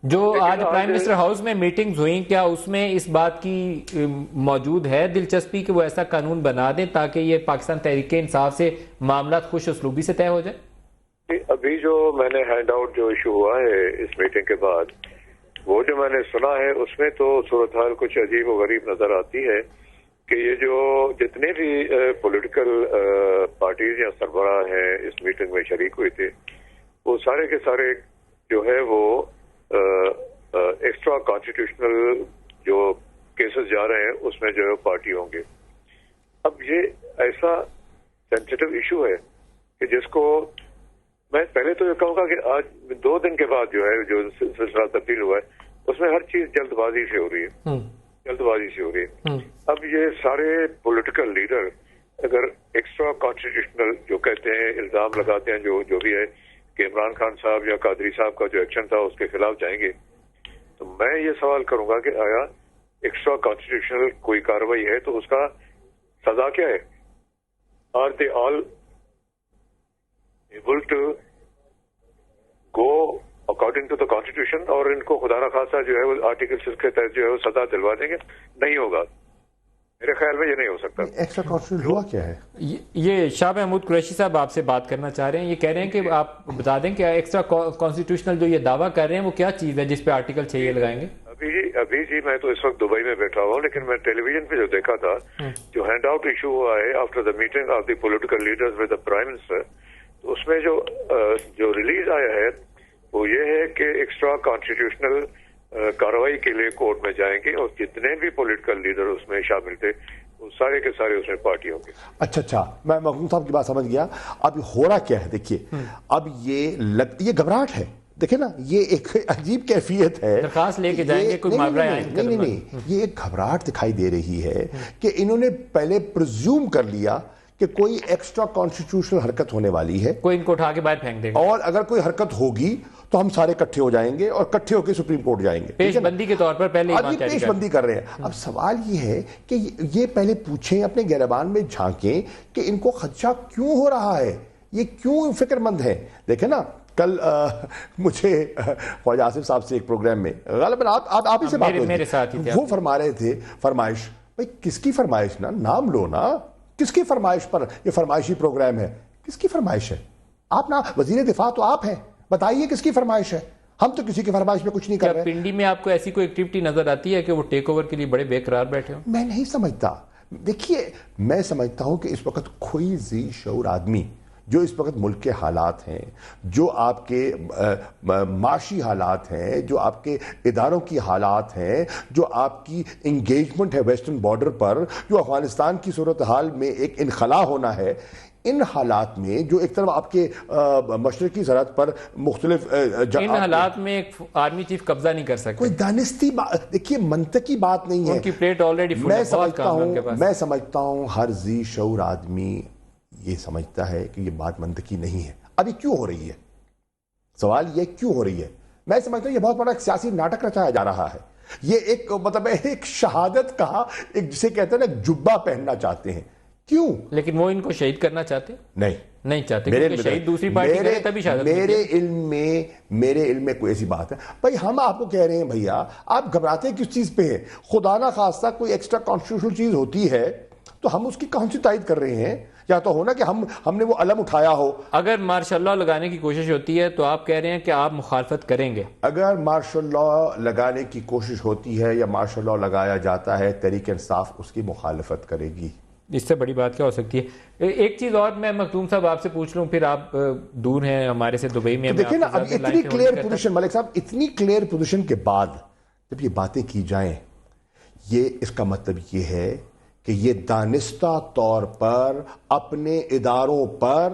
جو آج پرائم منسٹر ہاؤس میں میٹنگز ہوئیں, کیا اس میں اس بات کی موجود ہے دلچسپی کہ وہ ایسا قانون بنا دیں تاکہ یہ پاکستان تحریک انصاف سے معاملات خوش اسلوبی سے طے ہو جائے؟ ابھی جو میں نے ہینڈ آؤٹ جو ایشو ہوا ہے اس میٹنگ کے بعد, وہ جو میں نے سنا ہے اس میں تو صورتحال کچھ عجیب و غریب نظر آتی ہے کہ یہ جو جتنے بھی پولیٹیکل پارٹیز یا سربراہ ہیں اس میٹنگ میں شریک ہوئے تھے وہ سارے کے سارے جو ہے وہ ایکسٹرا کانسٹیٹیوشنل جو کیسز جا رہے ہیں اس میں جو ہے پارٹی ہوں گے. اب یہ ایسا سینسیٹیو ایشو ہے کہ جس کو میں پہلے تو یہ کہوں گا کہ آج 2 دن کے بعد جو ہے جو سلسلہ تبدیل ہوا ہے اس میں ہر چیز جلد بازی سے ہو رہی ہے, جلد بازی سے ہو رہی ہے. اب یہ سارے پولیٹیکل لیڈر اگر ایکسٹرا کانسٹیٹیوشنل جو کہتے ہیں الزام لگاتے ہیں جو بھی ہے کہ عمران خان صاحب یا قادری صاحب کا جو ایکشن تھا اس کے خلاف جائیں گے, تو میں یہ سوال کروں گا کہ آیا ایکسٹرا کانسٹیٹیوشنل کوئی کارروائی ہے تو اس کا سزا کیا ہے؟ Are they all able to go according to the constitution, اور ان کو خدا نخواستہ جو ہے وہ آرٹیکل 6 کے تحت جو ہے وہ سزا دلوا دیں گے؟ نہیں ہوگا, میرے خیال میں یہ نہیں ہو سکتا. ایکسٹرا کانسٹیٹیوشنل ہوا کیا ہے؟ یہ شاہ محمود قریشی صاحب آپ سے بات کرنا چاہ رہے ہیں, یہ کہہ رہے ہیں کہ آپ بتا دیں کہ ایکسٹرا کانسٹیٹیوشنل جو یہ دعویٰ کر رہے ہیں وہ کیا چیز ہے جس پہ آرٹیکل 6 یہ لگائیں گے؟ ابھی جی میں تو اس وقت دبئی میں بیٹھا ہوا ہوں, لیکن میں ٹیلی ویژن پہ جو دیکھا تھا جو ہینڈ آؤٹ ایشو ہوا ہے after the meeting of the political leaders with the prime minister, تو اس میں جو ریلیز آیا ہے وہ یہ ہے کہ ایکسٹرا کانسٹیٹیوشنل کارروائی کے لیے کورٹ میں جائیں گے اور جتنے بھی پولیٹیکل لیڈر اس میں شامل تھے وہ سارے کے سارے اس میں پارٹی ہوں گے. اچھا میں مخدوم صاحب کی بات سمجھ گیا. اب ہو رہا کیا ہے دیکھیے, اب یہ گھبراہٹ ہے, دیکھیں نا یہ ایک عجیب کیفیت ہے, درخواست لے کے جائیں گے کوئی معاملہ نہیں, یہ ایک گھبراہٹ دکھائی دے رہی ہے کہ انہوں نے پہلے پرزیوم کر لیا کہ کوئی ایکسٹرا کانسٹیٹیوشنل حرکت ہونے والی ہے, کوئی ان کو اٹھا کے باہر پھینک دے گا, اور اگر کوئی حرکت ہوگی تو ہم سارے اکٹھے ہو جائیں گے اور اکٹھے ہو کے سپریم کورٹ جائیں گے. پیش بندی کے طور پر پہلے پیش بندی کر رہے ہیں. اب سوال یہ ہے کہ یہ پہلے پوچھیں, اپنے گریبان میں جھانکیں کہ ان کو خدشہ کیوں ہو رہا ہے, یہ کیوں فکر مند ہیں. دیکھیں نا کل مجھے خواجہ آصف صاحب سے ایک پروگرام میں غالباً آپ ہی سے بات ہوئی تھی, وہ فرما رہے تھے فرمائش, بھائی کس کی فرمائش, نا نام لو نا, کس کی فرمائش پر یہ فرمائشی پروگرام ہے, کس کی فرمائش ہے؟ آپ نا وزیر دفاع تو آپ ہیں, بتائیے کس کی فرمائش ہے, ہم تو کسی کی فرمائش میں کچھ نہیں کر رہے. پنڈی میں آپ کو ایسی کوئی ایکٹیویٹی نظر آتی ہے کہ وہ ٹیک اوور کے لیے بڑے بے قرار بیٹھے ہوں؟ میں نہیں سمجھتا. دیکھیے میں سمجھتا ہوں کہ اس وقت کوئی ذی شعور آدمی جو اس وقت ملک کے حالات ہیں, جو آپ کے معاشی حالات ہیں, جو آپ کے اداروں کی حالات ہیں, جو آپ کی انگیجمنٹ ہے ویسٹرن بارڈر پر, جو افغانستان کی صورتحال میں ایک انخلا ہونا ہے, ان حالات میں جو ایک طرف آپ کے مشرقی سرحد پر مختلف ان حالات میں ایک آرمی چیف قبضہ نہیں کر سکتے, کوئی دانستی دیکھیے منطقی بات نہیں ہے, ان کی پلیٹ آلریڈی فل ہے. میں سمجھتا ہوں ہر ذی شعور آدمی یہ سمجھتا ہے کہ یہ بات منطقی نہیں ہے. ابھی کیوں ہو رہی ہے, سوال یہ کیوں ہو رہی ہے؟ میں سمجھتا ہوں یہ بہت بڑا ایک سیاسی ناٹک رچایا جا رہا ہے. یہ ایک مطلب ایک شہادت کا ایک جسے کہتے ہیں نا جبہ پہننا چاہتے ہیں. کیوں؟ لیکن وہ ان کو شہید کرنا چاہتے نہیں چاہتے, کیونکہ شہید دوسری پارٹی کرے تبھی شہادت. میرے علم میں کوئی ایسی بات ہے بھائی, ہم آپ کو کہہ رہے ہیں بھیا آپ گھبراتے کس چیز پہ ہیں؟ خدا نہ خواستہ کوئی ایکسٹرا کانسٹیٹیوشنل چیز ہوتی ہے تو ہم اس کی کون سی تائید کر رہے ہیں؟ یا تو ہونا کہ ہم نے وہ علم اٹھایا ہو. اگر مارشل لاء لگانے کی کوشش ہوتی ہے تو آپ کہہ رہے ہیں کہ آپ مخالفت کریں گے؟ اگر مارشل لاء لگانے کی کوشش ہوتی ہے یا مارشل لاء لگایا جاتا ہے, تحریک انصاف اس کی مخالفت کرے گی. اس سے بڑی بات کیا ہو سکتی ہے؟ ایک چیز اور میں مخدوم صاحب آپ سے پوچھ لوں, پھر آپ دور ہیں ہمارے سے دبئی میں. دیکھیں نا اب اتنی کلیئر پوزیشن, ملک صاحب اتنی کلیئر پوزیشن کے بعد جب یہ باتیں کی جائیں, یہ اس کا مطلب یہ ہے کہ یہ دانستہ طور پر اپنے اداروں پر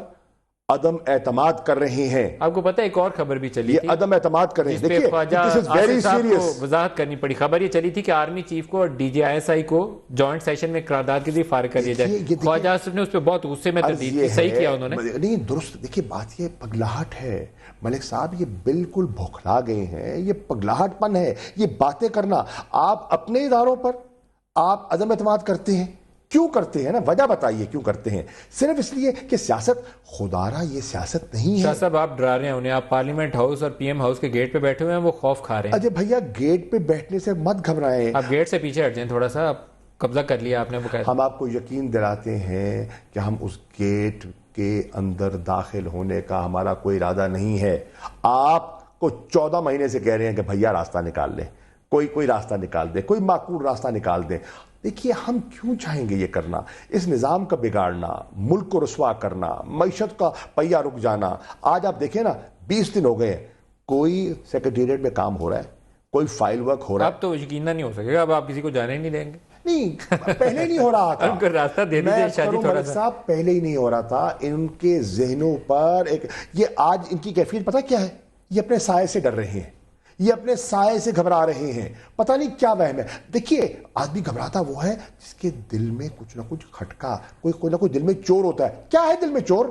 عدم اعتماد کر رہے ہیں. آپ کو پتہ ہے ایک اور خبر بھی چلی تھی, یہ عدم اعتماد کر رہے ہیں. دیکھیے خواجہ آصف صاحب کو وضاحت کرنی پڑی. خبر یہ چلی تھی کہ آرمی چیف کو اور D G I S I کو جوائنٹ سیشن میں قرارداد کے لیے فارغ کر دیا جائے. خواجہ آصف نے اس پہ بہت غصے میں تردید کی. صحیح کیا انہوں نے؟ نہیں درست. دیکھیے بات یہ پگلاہٹ ہے ملک صاحب, یہ بالکل بھوکھلا گئے ہیں, یہ پگلاہٹ پن ہے یہ باتیں کرنا. آپ اپنے اداروں پر آپ عدم اعتماد کرتے ہیں, کیوں کرتے ہیں نا, وجہ بتائیے کیوں کرتے ہیں؟ صرف اس لیے کہ سیاست, خدا را یہ سیاست نہیں ہے. شاہ صاحب آپ ڈرا رہے ہیں انہیں, آپ پارلیمنٹ ہاؤس اور پی ایم ہاؤس کے گیٹ پہ بیٹھے ہوئے ہیں, وہ خوف کھا رہے ہیں. اجے بھیا گیٹ پہ بیٹھنے سے مت گھبرائیں, آپ گیٹ سے پیچھے ہٹ جائیں تھوڑا سا, آپ قبضہ کر لیا آپ نے. ہم آپ کو یقین دلاتے ہیں کہ ہم اس گیٹ کے اندر داخل ہونے کا ہمارا کوئی ارادہ نہیں ہے. آپ کو 14 مہینے سے کہہ رہے ہیں کہ بھیا راستہ نکال لیں, کوئی راستہ نکال دے, کوئی معقول راستہ نکال دے. دیکھیے ہم کیوں چاہیں گے یہ کرنا, اس نظام کا بگاڑنا, ملک کو رسوا کرنا, معیشت کا پہیہ رک جانا. آج آپ دیکھیں نا 20 دن ہو گئے ہیں, کوئی سیکریٹریٹ میں کام ہو رہا ہے, کوئی فائل ورک ہو رہا ہے. اب تو یقین نہیں ہو سکے گا, اب آپ کسی کو جانے ہی نہیں دیں گے. نہیں, پہلے نہیں ہو رہا تھا. راستہ دے دیجیے شادی تھوڑا سا. صاحب پہلے ہی نہیں ہو رہا تھا. ان کے ذہنوں پر یہ آج ان کی کیفیت پتہ کیا ہے, یہ اپنے سائے سے ڈر رہے ہیں, یہ اپنے سائے سے گھبرا رہے ہیں. پتہ نہیں کیا وہم ہے. دیکھیے آدمی گھبراتا وہ ہے جس کے دل میں کچھ نہ کچھ کھٹکا, کوئی نہ کوئی دل میں چور ہوتا ہے. کیا ہے دل میں چور,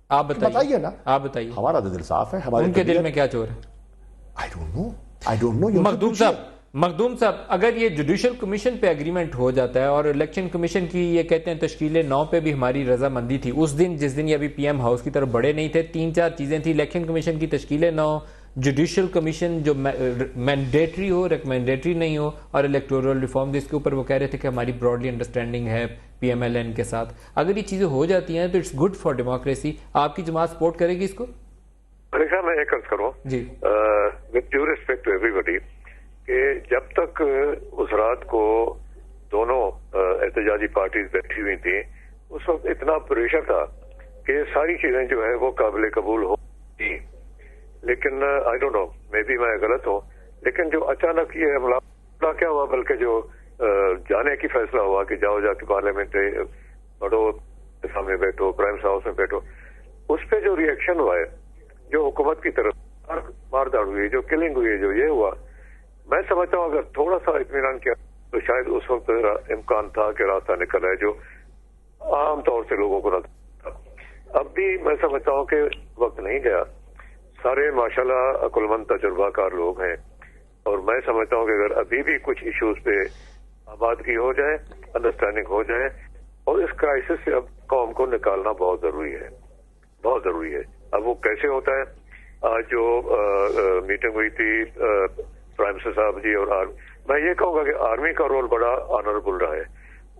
آپ بتائیے نا, آپ بتائیے. ہمارا تو دل صاف ہے, ہمارے ان کے دل میں کیا چور ہے؟ I don't know. مخدوم صاحب, اگر یہ جوڈیشل کمیشن پہ ایگریمنٹ ہو جاتا ہے, اور الیکشن کمیشن کی یہ کہتے ہیں تشکیل 9 پہ بھی ہماری رضامندی تھی, اس دن جس دن یہ ابھی پی ایم ہاؤس کی طرف بڑے نہیں تھے, 3-4 چیزیں تھیں, الیکشن کمیشن کی تشکیل 9, جوڈیشل کمیشن جو مینڈیٹری ہو, ریکمینڈیٹری نہیں ہو, اور الیکٹورل ریفارم جس کے اوپر وہ کہہ رہے تھے کہ ہماری براڈلی انڈرسٹینڈنگ ہے پی ایم ایل این کے ساتھ. اگر یہ چیزیں ہو جاتی ہیں تو اٹس گڈ فار ڈیموکریسی. آپ کی جماعت سپورٹ کرے گی اس کو؟ میں ایک عرض کروں جی, with due respect to everybody, کہ جب تک اس رات کو دونوں احتجاجی پارٹیز بیٹھی ہوئی تھیں, اس وقت اتنا پریشر تھا کہ ساری چیزیں جو ہے وہ قابل قبول ہو گی. لیکن آئی ڈونٹ نو, مے بی میں غلط ہوں, لیکن جو اچانک یہ حملہ کیا ہوا, بلکہ جو جانے کی فیصلہ ہوا کہ جاؤ جا کے پارلیمنٹ بڑھو, سامنے بیٹھو, پرائم ہاؤس میں بیٹھو, اس پہ جو ری ایکشن ہوا ہے, جو حکومت کی طرف مار داڑ ہوئی, جو کلنگ ہوئی, جو یہ ہوا, میں سمجھتا ہوں اگر تھوڑا سا اطمینان کیا تو شاید اس وقت امکان تھا کہ راستہ نکل آئے جو عام طور سے لوگوں کو نہ تھا. اب بھی میں سمجھتا ہوں کہ وقت نہیں گیا. سارے ماشاءاللہ عقل مند تجربہ کار لوگ ہیں, اور میں سمجھتا ہوں کہ اگر ابھی بھی کچھ ایشوز پہ آبادگی ہو جائے, انڈرسٹینڈنگ ہو جائے, اور اس کرائسس سے اب قوم کو نکالنا بہت ضروری ہے, بہت ضروری ہے. اب وہ کیسے ہوتا ہے؟ آج جو میٹنگ ہوئی تھی پرائم منسٹر صاحب جی اور میں یہ کہوں گا کہ آرمی کا رول بڑا آنریبل رہا ہے.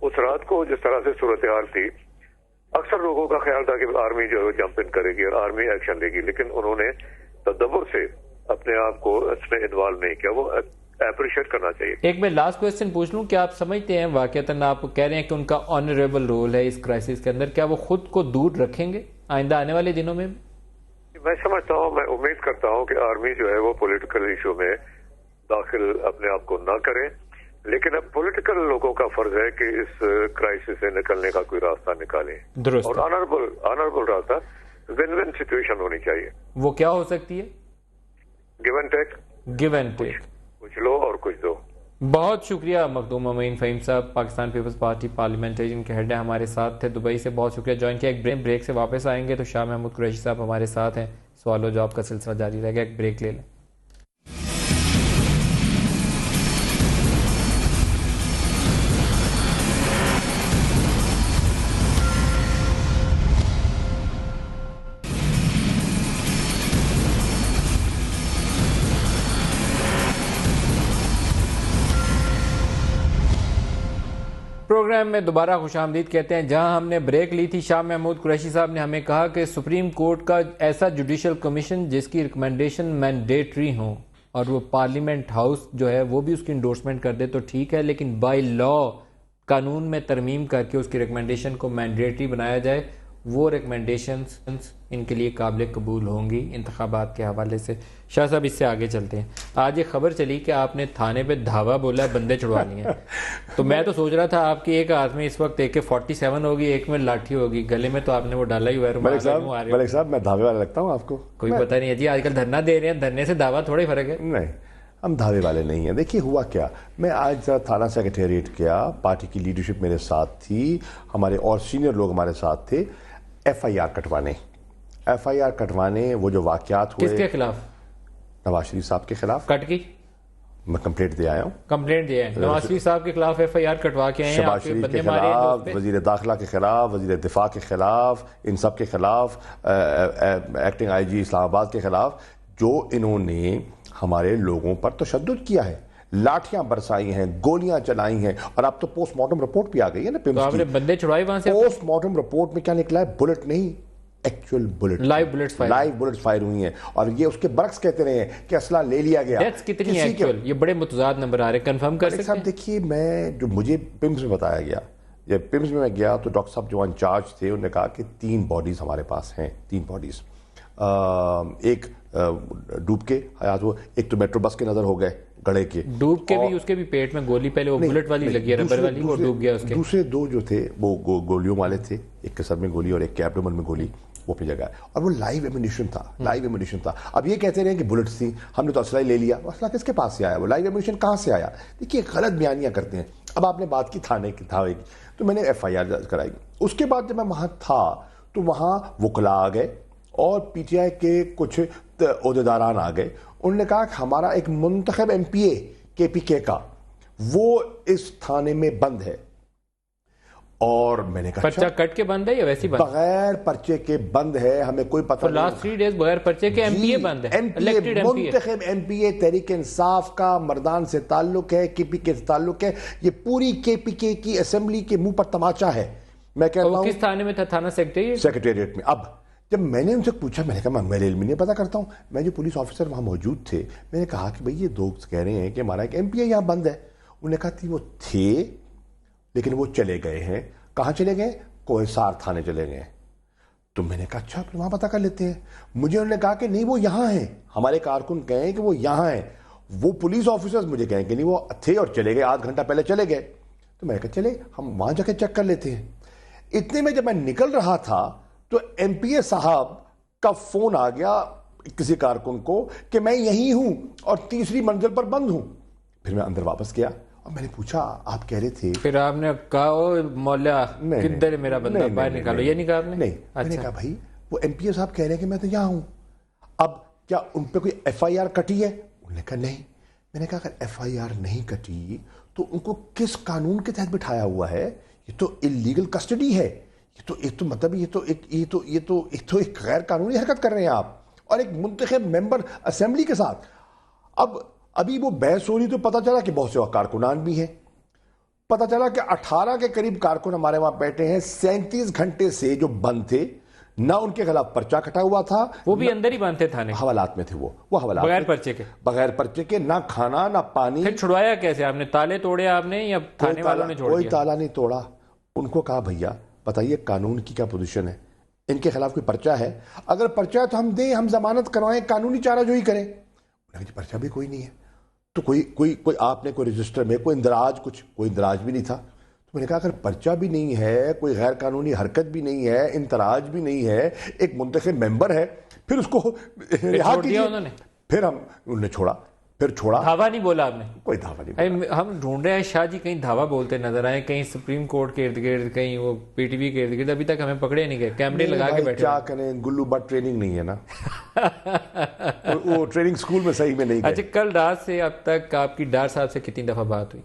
اس رات کو جس طرح سے صورتحال تھی, اکثر لوگوں کا خیال تھا کہ آرمی جو ہے جمپ ان کرے گی اور آرمی ایکشن لے گی, لیکن انہوں نے تدبر سے اپنے آپ کو اس میں انوالو نہیں کیا. وہ اپریشیٹ کرنا چاہیے. ایک میں لاسٹ کویسچن پوچھ لوں کہ آپ سمجھتے ہیں واقعتاً آپ کہہ رہے ہیں کہ ان کا آنریبل رول ہے اس کرائسس کے اندر, کیا وہ خود کو دور رکھیں گے آئندہ آنے والے دنوں میں؟ میں سمجھتا ہوں, میں امید کرتا ہوں کہ آرمی جو ہے وہ پولیٹیکل ایشو میں داخل اپنے آپ کو نہ کریں, لیکن اب پولیٹیکل لوگوں کا فرض ہے کہ اس کرائسس سے نکلنے کا کوئی راستہ نکالیں, اور آنریبل راستہ, ون ون سچویشن ہونی چاہیے. وہ کیا ہو سکتی ہے؟ Give and take. Give and take, کچھ لو اور کچھ دو. بہت شکریہ مخدوم امین فہیم صاحب, پاکستان پیپلز پارٹی پارلیمنٹرین کے ہیڈ ہیں, ہمارے ساتھ تھے دبئی سے. بہت شکریہ جوائن کیا. ایک بریک سے واپس آئیں گے تو شاہ محمود قریشی صاحب ہمارے ساتھ ہیں, سوال و جواب کا سلسلہ جاری رہے گا. ایک بریک لے لیں. پروگرام میں دوبارہ خوش آمدید کہتے ہیں. جہاں ہم نے بریک لی تھی, شاہ محمود قریشی صاحب نے ہمیں کہا کہ سپریم کورٹ کا ایسا جوڈیشل کمیشن جس کی ریکمنڈیشن مینڈیٹری ہوں, اور وہ پارلیمنٹ ہاؤس جو ہے وہ بھی اس کی انڈورسمنٹ کر دے تو ٹھیک ہے, لیکن بائی لا قانون میں ترمیم کر کے اس کی ریکمنڈیشن کو مینڈیٹری بنایا جائے, وہ ریکمنڈیشنز ان کے لیے قابل قبول ہوں گی انتخابات کے حوالے سے. شاہ صاحب اس سے آگے چلتے ہیں. آج یہ خبر چلی کہ آپ نے تھانے پہ دھاوا بولا, بندے چھڑوا لیے ہیں. تو میں تو سوچ رہا تھا آپ کی ایک ہاتھ میں اس وقت AK-47 ہوگی, ایک میں لاٹھی ہوگی, گلے میں تو آپ نے وہ ڈالا ہی ہوا ہے. ملک صاحب میں دھاوے والا لگتا ہوں آپ کو؟ کوئی پتہ نہیں ہے جی, آج کل دھرنا دے رہے ہیں, دھرنے سے دعویٰ تھوڑا ہی فرق ہے. نہیں, ہم دھاوے والے نہیں ہیں. دیکھیے ہوا کیا, میں آج تھانہ سیکریٹریٹ کیا, پارٹی کی لیڈرشپ میرے ساتھ تھی, ہمارے اور سینئر لوگ ہمارے ساتھ تھے. FIR کٹوانے وہ جو واقعات ہوئے. کس کے خلاف؟ نواز شریف صاحب کے خلاف. کٹ کی میں کمپلینٹ دے آیا ہوں. کمپلینٹ دیا ہے نواز شریف صاحب کے خلاف, FIR کٹوا کے آئے ہیں. شہباز شریف کے خلاف, وزیر داخلہ کے خلاف, وزیر دفاع کے خلاف, ان سب کے خلاف, ایکٹنگ IG اسلام آباد کے خلاف, جو انہوں نے ہمارے لوگوں پر تشدد کیا ہے, لاٹھیاں برسائی ہیں, گولیاں چلائی ہیں. اور اب تو پوسٹ مارٹم رپورٹ بھی آ گئی ہے نا, بندے چھڑائے وہاں سے. پوسٹ مارٹم رپورٹ میں کیا نکلا ہے؟ بلٹ نہیں, actual bullet live bullets fire ہوئی ہیں, اور یہ اس کے برعکس کہتے رہے ہیں کہ اسلحہ لے لیا گیا. ڈیتھس کتنی ہیں ایکچوئل؟ یہ بڑے متضاد نمبر آ رہے ہیں, کنفرم کر سکتے ہیں؟ دیکھیے, میں جو مجھے پمس میں بتایا گیا, جب پمس میں گیا تو ڈاکٹر صاحب جو انچارج تھے انہوں نے کہا کہ 3 باڈیز ہمارے پاس ہیں, 3 باڈیز, ایک ڈوب کے حیات ہو, ایک تو میٹرو بس کے نظر ہو گئے گڑے کے, ڈوب کے بھی اس کے بھی پیٹ میں گولی پہلے وہ بلٹ والی لگی ہے ربر والی, وہ ڈوب گیا اس کے. دوسرے 2 جو تھے وہ گولیوں والے تھے, ایک کے سر میں گولی اور ایک کے ایبڈومن میں گولی, وہ پہ جگہ, اور وہ لائیو ایمونیشن تھا. اب یہ کہتے رہے کہ بلٹس تھیں, ہم نے تو اسلحہ لے لیا, اسلحہ کس کے پاس سے آیا, وہ لائیو ایمونیشن کہاں سے آیا؟ دیکھیے غلط بیانیاں کرتے ہیں. اب آپ نے بات کی تھانے کی, تو میں نے FIR درج کرائی. اس کے بعد جب میں وہاں تھا تو وہاں وکلا آ گئے اور PTI کے کچھ عہدیداران آ گئے. انہوں نے کہا کہ ہمارا ایک منتخب MPA KPK کا وہ اس تھانے میں بند ہے, اور میں نے کہا پرچہ کٹ کے بند ہے یا ویسی بند؟ بغیر پرچے کے بند ہے, ہمیں کوئی پتہ نہیں. لاسٹ 3 days بغیر پرچے کے MPA بند ہے, منتخب MPA تحریک انصاف کا مردان سے تعلق ہے, KPK سے تعلق ہے. یہ پوری KPK کی اسمبلی کے منہ پر تماچا ہے. میں کہتا ہوں کس تھانے میں تھا؟ تھانہ سیکریٹریٹ میں. اب جب میں نے ان سے پوچھا, میں نے کہا میرے علم نہیں پتا کرتا ہوں, میں جو پولیس آفیسر وہاں موجود تھے, میں نے کہا کہ بھئی یہ دوست کہہ رہے ہیں کہ ہمارا ایک MPA یہاں بند ہے. انہوں نے کہا تھی وہ تھے لیکن وہ چلے گئے ہیں. کہاں چلے گئے؟ کوہسار تھانے چلے گئے. تو میں نے کہا اچھا پھر وہاں پتہ کر لیتے ہیں. مجھے انہوں نے کہا کہ نہیں وہ یہاں ہیں, ہمارے کارکن کہیں کہ وہ یہاں ہیں, وہ پولیس آفیسرز مجھے کہیں کہ نہیں وہ تھے اور چلے گئے, آدھ گھنٹہ پہلے چلے گئے. تو میں نے کہا چلے ہم وہاں جا کے چیک کر لیتے ہیں. اتنے میں جب میں نکل رہا تھا تو MPA صاحب کا فون آ گیا کسی کارکن کو کہ میں یہیں ہوں اور 3ری منزل پر بند ہوں. پھر میں اندر واپس گیا اور میں نے پوچھا آپ کہہ رہے تھے, پھر آپ نے کہا مولا کدھر میرا بندہ باہر نکالو, یہ نہیں کہا آپ نے؟ نہیں, میں نے کہا بھائی وہ MPA صاحب کہہ رہے ہیں کہ میں تو یہاں ہوں, اب کیا ان پہ کوئی FIR کٹی ہے؟ انہوں نے کہا نہیں. میں نے کہا اگر FIR نہیں کٹی تو ان کو کس قانون کے تحت بٹھایا ہوا ہے؟ یہ تو اللیگل کسٹڈی ہے, یہ تو ایک تو مطلب یہ تو ایک غیر قانونی حرکت کر رہے ہیں آپ, اور ایک منتخب ممبر اسمبلی کے ساتھ. اب ابھی وہ بحث ہو رہی تو پتہ چلا کہ بہت سے کارکنان بھی ہیں. پتہ چلا کہ 18 کے قریب کارکن ہمارے وہاں بیٹھے ہیں 37 گھنٹے سے جو بند تھے, نہ ان کے خلاف پرچہ کٹا ہوا تھا, وہ بھی اندر ہی بند تھے تھانے, حوالات میں تھے, وہ حوالات بغیر پرچے کے, نہ کھانا نہ پانی. پھر چھڑوایا کیسے آپ نے؟ تالے توڑے آپ نے یا تھانے والوں نے چھوڑ دیا؟ کوئی تالا نہیں توڑا. ان کو کہا بھیا بتائیے قانون کی کیا پوزیشن ہے, ان کے خلاف کوئی پرچہ ہے؟ اگر پرچہ ہے تو ہم دیں, ہم ضمانت کروائیں, قانونی چارہ جو ہی کریں. پرچہ بھی کوئی نہیں ہے, تو کوئی آپ نے کوئی رجسٹر میں کوئی اندراج بھی نہیں تھا. تو میں نے کہا اگر پرچہ بھی نہیں ہے, کوئی غیر قانونی حرکت بھی نہیں ہے, اندراج بھی نہیں ہے, ایک منتخب ممبر ہے, پھر اس کو رہا کیجیے. پھر انہوں نے چھوڑا. دھاوا نہیں بولا آپ نے؟ کوئی دھاوا نہیں. ہم ڈھونڈ رہے ہیں شاہ جی کہیں دھاوا بولتے نظر آئے, کہیں سپریم کورٹ کے ارد گرد, کہیں وہ PTV کے ارد گرد, ابھی تک ہمیں پکڑے نہیں گئے. کیمرے لگا کے بیٹھے. کیا کریں, گلو بٹ ٹریننگ نہیں ہے نا, وہ ٹریننگ سکول میں صحیح میں نہیں گئے. اچھا, کل رات سے اب تک آپ کی ڈار صاحب سے کتنی دفعہ بات ہوئی؟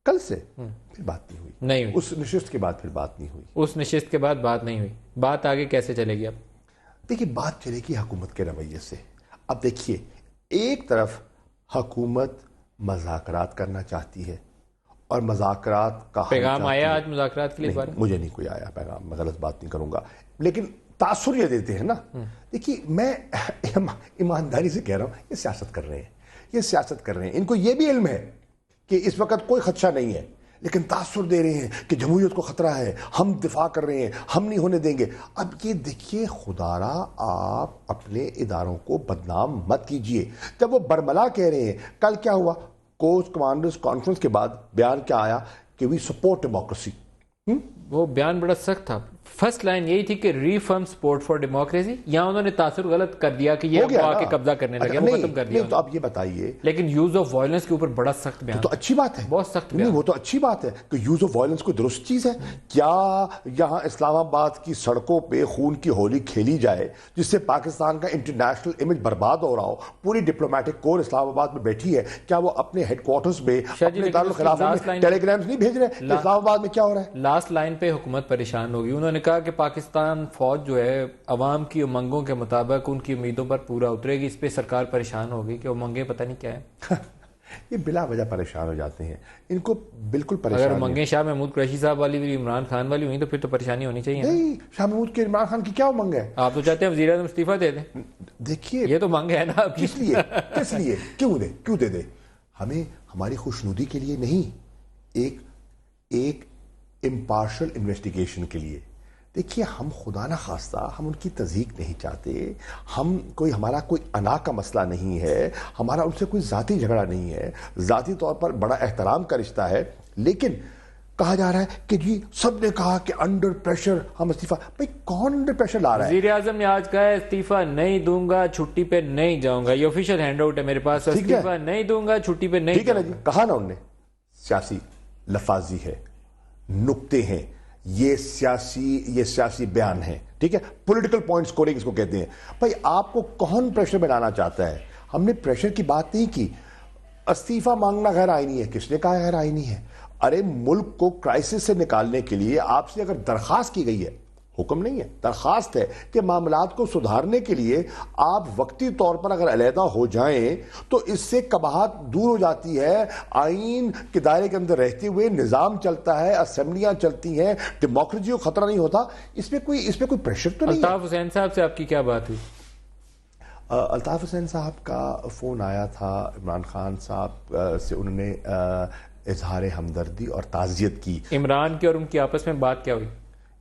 کل سے پھر بات نہیں ہوئی. اس نشست کے بعد پھر بات نہیں ہوئی. اس نشست کے بعد بات نہیں ہوئی. بات آگے کیسے چلے گی اب؟ دیکھیے بات چلے گی حکومت کے رویے سے. اب دیکھیے ایک طرف حکومت مذاکرات کرنا چاہتی ہے, اور مذاکرات کا پیغام آیا آج مذاکرات کے لیے؟ مجھے نہیں کوئی آیا پیغام, میں غلط بات نہیں کروں گا, لیکن تاثر یہ دیتے ہیں نا. دیکھیے میں ایمانداری سے کہہ رہا ہوں, یہ سیاست کر رہے ہیں, ان کو یہ بھی علم ہے کہ اس وقت کوئی خدشہ نہیں ہے, لیکن تاثر دے رہے ہیں کہ جمہوریت کو خطرہ ہے, ہم دفاع کر رہے ہیں, ہم نہیں ہونے دیں گے. اب یہ دیکھیے خدارا آپ اپنے اداروں کو بدنام مت کیجئے. جب وہ برملا کہہ رہے ہیں, کل کیا ہوا کوسٹ کمانڈرز کانفرنس کے بعد بیان کیا آیا کہ وی سپورٹ ڈیموکریسی. وہ بیان بڑا سخت تھا. فرسٹ لائن یہی تھی کہ ری فرم سپورٹ فار ڈیموکریسی. یہاں انہوں نے تاثر غلط کر دیا کہ یہ آ کے قبضہ کرنے لگے, وہ ختم کر دیا. تو آپ یہ بتائیے, لیکن یوز آف وائلنس کے اوپر بڑا سخت بیان. تو اچھی بات ہے, بہت سخت نہیں, وہ تو اچھی بات ہے کہ یوز آف وائلنس کوئی درست چیز ہے. کیا یہاں اسلام آباد کی سڑکوں پہ خون کی ہولی کھیلی جائے جس سے پاکستان کا انٹرنیشنل امیج برباد ہو رہا ہو؟ پوری ڈپلومیٹک کور اسلام آباد میں بیٹھی ہے, کیا وہ اپنے ہیڈ کوارٹرز میں اپنے دارالخلافہ میں ٹیلی گرامز نہیں بھیج رہے کہ اسلام آباد میں کیا ہو رہا ہے؟ لاسٹ لائن پہ حکومت پریشان ہوگی. انہوں نے کہا کہ پاکستان فوج جو ہے عوام کی امنگوں کے مطابق ان کی امیدوں پر پورا اترے گی. اس پہ سرکار پریشان ہوگی کہ امنگیں پتہ نہیں کیا ہے. یہ بلا وجہ پریشان ہو جاتے ہیں, ان کو بالکل اگر پریشان منگیں شاہ محمود قریشی صاحب والی بھی عمران خان والی ہوئی تو پھر تو پریشانی ہونی چاہیے. نہیں, شاہ محمود کے عمران خان کی کیا منگ ہے؟ آپ تو چاہتے ہیں وزیر اعظم استعفیٰ دے دیں. دیکھیے یہ تو منگ ہے نا آپ کی. کس لیے کیوں دے دے؟ ہمیں ہماری خوشنودی کے لیے نہیں, ایک امپارشل انویسٹیگیشن کے لیے. دیکھیے ہم خدا نہ خواستہ ہم ان کی تضحیق نہیں چاہتے, ہمارا کوئی انا کا مسئلہ نہیں ہے, ہمارا ان سے کوئی ذاتی جھگڑا نہیں ہے, ذاتی طور پر بڑا احترام کا رشتہ ہے. لیکن کہا جا رہا ہے کہ جی سب نے کہا کہ انڈر پریشر ہم استعفیٰ. بھائی کون انڈر پریشر لا رہا ہے؟ وزیر اعظم نے آج کہا ہے استعفیٰ نہیں دوں گا, چھٹی پہ نہیں جاؤں گا. یہ آفیشیل ہینڈ آؤٹ ہے میرے پاس. استعفیٰ نہیں دوں گا, چھٹی پہ نہیں. ٹھیک ہے نا جی, کہا نا انہوں نے. سیاسی لفاظی ہے, نکتے ہیں, یہ سیاسی بیان ہے. ٹھیک ہے, پولیٹیکل پوائنٹ سکورنگ اس کو کہتے ہیں. بھائی آپ کو کون پریشر میں لانا چاہتا ہے؟ ہم نے پریشر کی بات نہیں کی. استعفیٰ مانگنا غیر آئینی ہے, کس نے کہا غیر آئینی ہے؟ ارے ملک کو کرائسس سے نکالنے کے لیے آپ سے اگر درخواست کی گئی ہے, حکم نہیں ہے, درخواست ہے کہ معاملات کو سدھارنے کے لیے آپ وقتی طور پر اگر علیحدہ ہو جائیں تو اس سے قباحت دور ہو جاتی ہے. آئین کے دائرے کے اندر رہتے ہوئے نظام چلتا ہے, اسمبلیاں چلتی ہیں, ڈیموکریسی کو خطرہ نہیں ہوتا. اس پہ کوئی پریشر تو نہیں. الطاف حسین صاحب سے آپ کی کیا بات ہوئی؟ الطاف حسین صاحب کا فون آیا تھا عمران خان صاحب سے, انہوں نے اظہار ہمدردی اور تعزیت کی. عمران کی اور ان کی آپس میں بات کیا ہوئی؟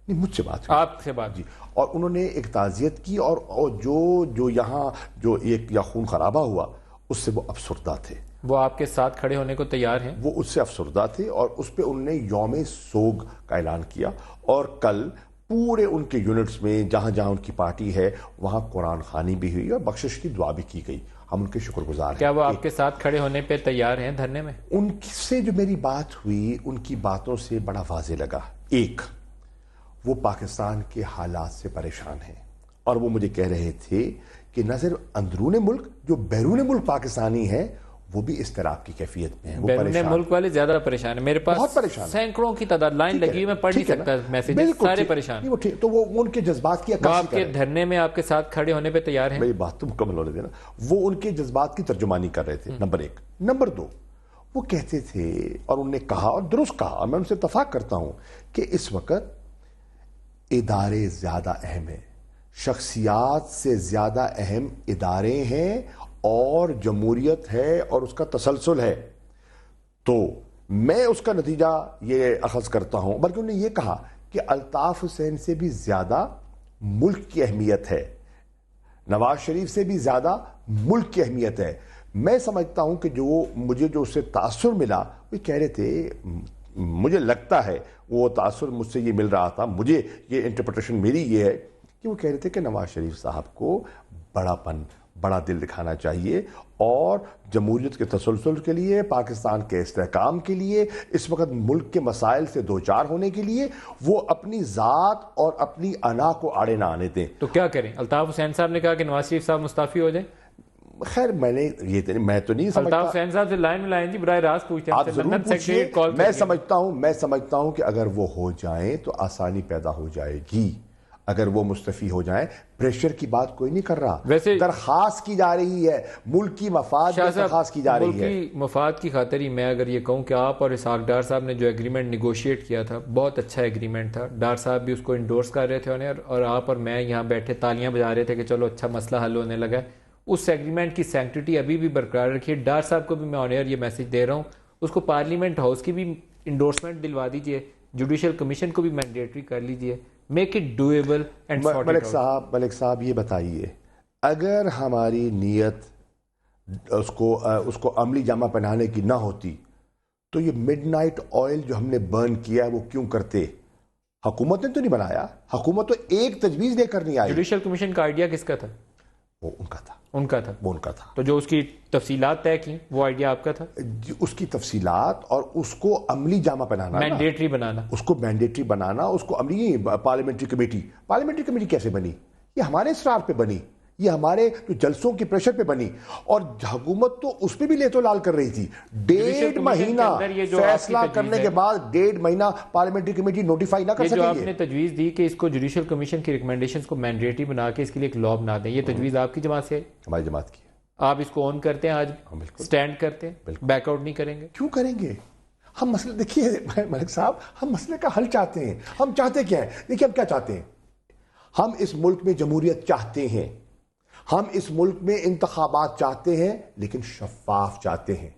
نہیں, مجھ سے بات ہوئی. آپ سے بات؟ جی. اور انہوں نے ایک تعزیت کی, اور جو یہاں جو ایک یا خون خرابہ ہوا اس سے وہ افسردہ تھے. وہ آپ کے ساتھ کھڑے ہونے کو تیار ہیں؟ وہ اس سے افسردہ تھے, اور اس پہ انہوں نے یوم سوگ کا اعلان کیا. اور کل پورے ان کے یونٹس میں جہاں جہاں ان کی پارٹی ہے وہاں قرآن خوانی بھی ہوئی اور بخشش کی دعا بھی کی گئی. ہم ان کے شکر گزار ہیں. کیا وہ آپ کے ساتھ کھڑے ہونے پہ تیار ہیں دھرنے میں؟ ان سے جو میری بات ہوئی, ان کی باتوں سے بڑا واضح لگا. ایک, وہ پاکستان کے حالات سے پریشان ہیں, اور وہ مجھے کہہ رہے تھے کہ نہ صرف اندرون ملک, جو بیرون ملک پاکستانی ہیں وہ بھی اضطراب کی کیفیت میں ہیں. بیرون ملک والے زیادہ پریشان ہیں. میرے پاس سینکڑوں کی تعداد لائن لگی, میں پڑھ نہیں سکتا میسج, سارے پریشان. تو وہ ان کے جذبات کی آپ کے دھرنے میں آپ کے ساتھ کھڑے ہونے پہ تیار ہیں؟ میری بات تو مکمل ہونے دینا. وہ ان کے جذبات کی ترجمانی کر رہے تھے, نمبر ایک. نمبر دو, وہ کہتے تھے اور انہوں نے کہا, اور درست کہا, اور میں ان سے اتفاق کرتا ہوں کہ اس وقت ادارے زیادہ اہم ہیں, شخصیات سے زیادہ اہم ادارے ہیں, اور جمہوریت ہے اور اس کا تسلسل ہے. تو میں اس کا نتیجہ یہ اخذ کرتا ہوں. بلکہ انہوں نے یہ کہا کہ الطاف حسین سے بھی زیادہ ملک کی اہمیت ہے, نواز شریف سے بھی زیادہ ملک کی اہمیت ہے. میں سمجھتا ہوں کہ مجھے جو اس سے تاثر ملا, وہ کہہ رہے تھے, مجھے لگتا ہے وہ تاثر مجھ سے یہ مل رہا تھا, مجھے یہ انٹرپریٹیشن میری یہ ہے کہ وہ کہہ رہے تھے کہ نواز شریف صاحب کو بڑا دل دکھانا چاہیے, اور جمہوریت کے تسلسل کے لیے, پاکستان کے استحکام کے لیے, اس وقت ملک کے مسائل سے دوچار ہونے کے لیے وہ اپنی ذات اور اپنی انا کو آڑے نہ آنے دیں. تو کیا کریں؟ الطاف حسین صاحب نے کہا کہ نواز شریف صاحب مستعفی ہو جائیں. خیر میں تو نہیں سمجھتا. الطاف حسین صاحب سے لائن میں لائن جی براہ راست پوچھتے ہیں. آپ ضرور پوچھیے. میں سمجھتا ہوں کہ اگر وہ ہو جائیں تو آسانی پیدا ہو جائے گی. اگر وہ مستعفی ہو جائیں, پریشر کی بات کوئی نہیں کر رہا, ویسے درخواست کی جا رہی ہے, ملک کی مفاد کی درخواست کی جا رہی ہے. ملک کی مفاد کی خاطر ہی میں اگر یہ کہوں کہ آپ اور اسحاق ڈار صاحب نے جو ایگریمنٹ نیگوشیٹ کیا تھا, بہت اچھا ایگریمنٹ تھا. ڈار صاحب بھی اس کو انڈورس کر رہے تھے, اور آپ اور میں یہاں بیٹھے تالیاں بجا رہے تھے کہ چلو اچھا مسئلہ حل ہونے لگا. اس ایگریمنٹ کی سینکٹیٹی ابھی بھی برقرار رکھیے. ڈار صاحب کو بھی میں آن ایئر یہ میسج دے رہا ہوں, اس کو پارلیمنٹ ہاؤس کی بھی انڈورسمنٹ دلوا دیجئے, جوڈیشل کمیشن کو بھی مینڈیٹری کر لیجئے. Make it doable and sort it out. Malik صاحب یہ بتائیے, اگر ہماری نیت اس کو عملی جامہ پہنانے کی نہ ہوتی تو یہ مڈ نائٹ آئل جو ہم نے برن کیا وہ کیوں کرتے؟ حکومت نے تو نہیں بنایا, حکومت تو ایک تجویز لے کر نہیں آئی. جوڈیشل کمیشن کا آئیڈیا کس کا تھا؟ وہ ان کا تھا. وہ ان کا تھا. تو جو اس کی تفصیلات طے کی وہ آئیڈیا آپ کا تھا؟ اس کی تفصیلات اور اس کو عملی جامہ پہنانا, مینڈیٹری بنانا, اس کو مینڈیٹری بنانا, اس کو عملی. پارلیمنٹری کمیٹی کیسے بنی؟ یہ ہمارے اصرار پہ بنی, یہ ہمارے جو جلسوں کی پریشر پہ بنی, اور حکومت تو اس پہ بھی لے تو لال کر رہی تھی. 1.5 مہینہ فیصلہ کرنے کے بعد 1.5 مہینہ پارلیمنٹری کمیٹی نوٹیفائی نہ کر سکے. جو آپ نے تجویز دی کہ اس کو جوڈیشل کمیشن کی ریکمنڈیشنز کو مینڈیٹری بنا کے اس کے لیے ایک لا بنا دیں, یہ تجویز آپ کی جماعت سے؟ ہماری جماعت کی. آپ اس کو آن کرتے ہیں, آج سٹینڈ کرتے ہیں, بیک آؤٹ نہیں کریں گے؟ کیوں کریں گے؟ ہم مسئلہ دیکھیے ملک صاحب, ہم مسئلے کا حل چاہتے ہیں. ہم چاہتے کیا ہیں؟ دیکھیے ہم کیا چاہتے ہیں. ہم اس ملک میں جمہوریت چاہتے ہیں, ہم اس ملک میں انتخابات چاہتے ہیں, لیکن شفاف چاہتے ہیں.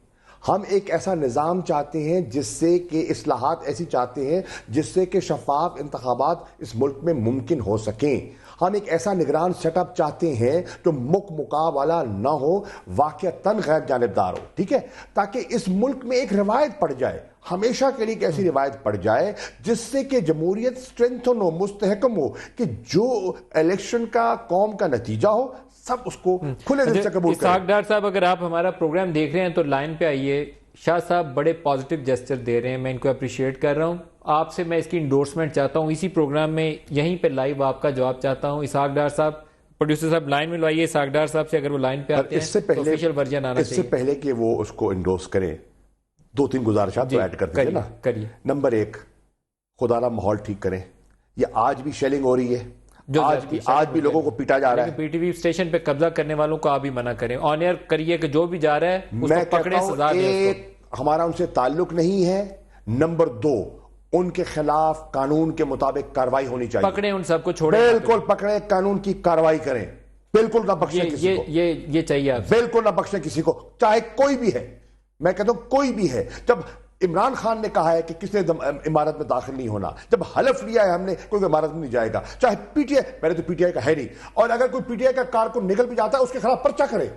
ہم ایک ایسا نظام چاہتے ہیں جس سے کہ اصلاحات ایسی چاہتے ہیں جس سے کہ شفاف انتخابات اس ملک میں ممکن ہو سکیں. ہم ایک ایسا نگران سیٹ اپ چاہتے ہیں جو مکا والا نہ ہو, واقعتاً غیر جانبدار ہو, ٹھیک ہے, تاکہ اس ملک میں ایک روایت پڑ جائے, ہمیشہ کے لیے ایک ایسی روایت پڑ جائے جس سے کہ جمہوریت اسٹرینتھن ہو, مستحکم ہو, کہ جو الیکشن کا قوم کا نتیجہ ہو سب اس کو کھلے دل سے قبول کریں. اسحاق ڈار صاحب, اگر آپ ہمارا پروگرام دیکھ رہے ہیں تو لائن پہ آئیے. شاہ صاحب بڑے پازیٹیو جسچر دے رہے ہیں, میں ان کو اپریشیٹ کر رہا ہوں. آپ سے میں اس کی انڈورسمنٹ چاہتا ہوں اسی پروگرام میں, یہیں پہ لائیو آپ کا جواب چاہتا ہوں. اسحاق ڈار صاحب, پروڈیوسر صاحب لائن میں لائیے اسحاق ڈار صاحب سے, اگر وہ لائن پہ آتے ہیں تو آفیشیل ورژن آنا چاہیے. اس سے پہلے کہ وہ اس کو انڈورس کریں, 2-3 گزارشات تو ایڈ کر دیجیے نا. کریے. نمبر 1, خدا نہ ماحول ٹھیک کریں. یہ آج بھی شیلنگ ہو رہی ہے, آج بھی لوگوں کو پیٹا جا رہا ہے. پی ٹی وی اسٹیشن پہ قبضہ کرنے والوں کو آپ بھی منع کریں, آن ایئر کریے کہ جو بھی جا رہا ہے اس کو پکڑیں, سزا دیں. ہمارا ان سے تعلق نہیں ہے. نمبر 2, ان کے خلاف قانون کے مطابق کاروائی ہونی چاہیے. پکڑیں ان سب کو, چھوڑیں, بالکل پکڑیں, قانون کی کاروائی کریں, بالکل نہ بخشیں کسی کو. یہ چاہیے آپ, بالکل نہ بخشیں کسی کو, چاہے کوئی بھی ہے. میں کہتا ہوں کوئی بھی ہے. جب عمران خان نے کہا ہے کہ کسی نے عمارت میں داخل نہیں ہونا, جب حلف لیا ہے ہم نے کوئی عمارت میں نہیں جائے گا, چاہے پی ٹی آئی, میں نے تو پی ٹی آئی کا ہے نہیں, اور اگر کوئی پی ٹی آئی کا کارکن نکل بھی جاتا ہے اس کے خلاف پرچہ کرے.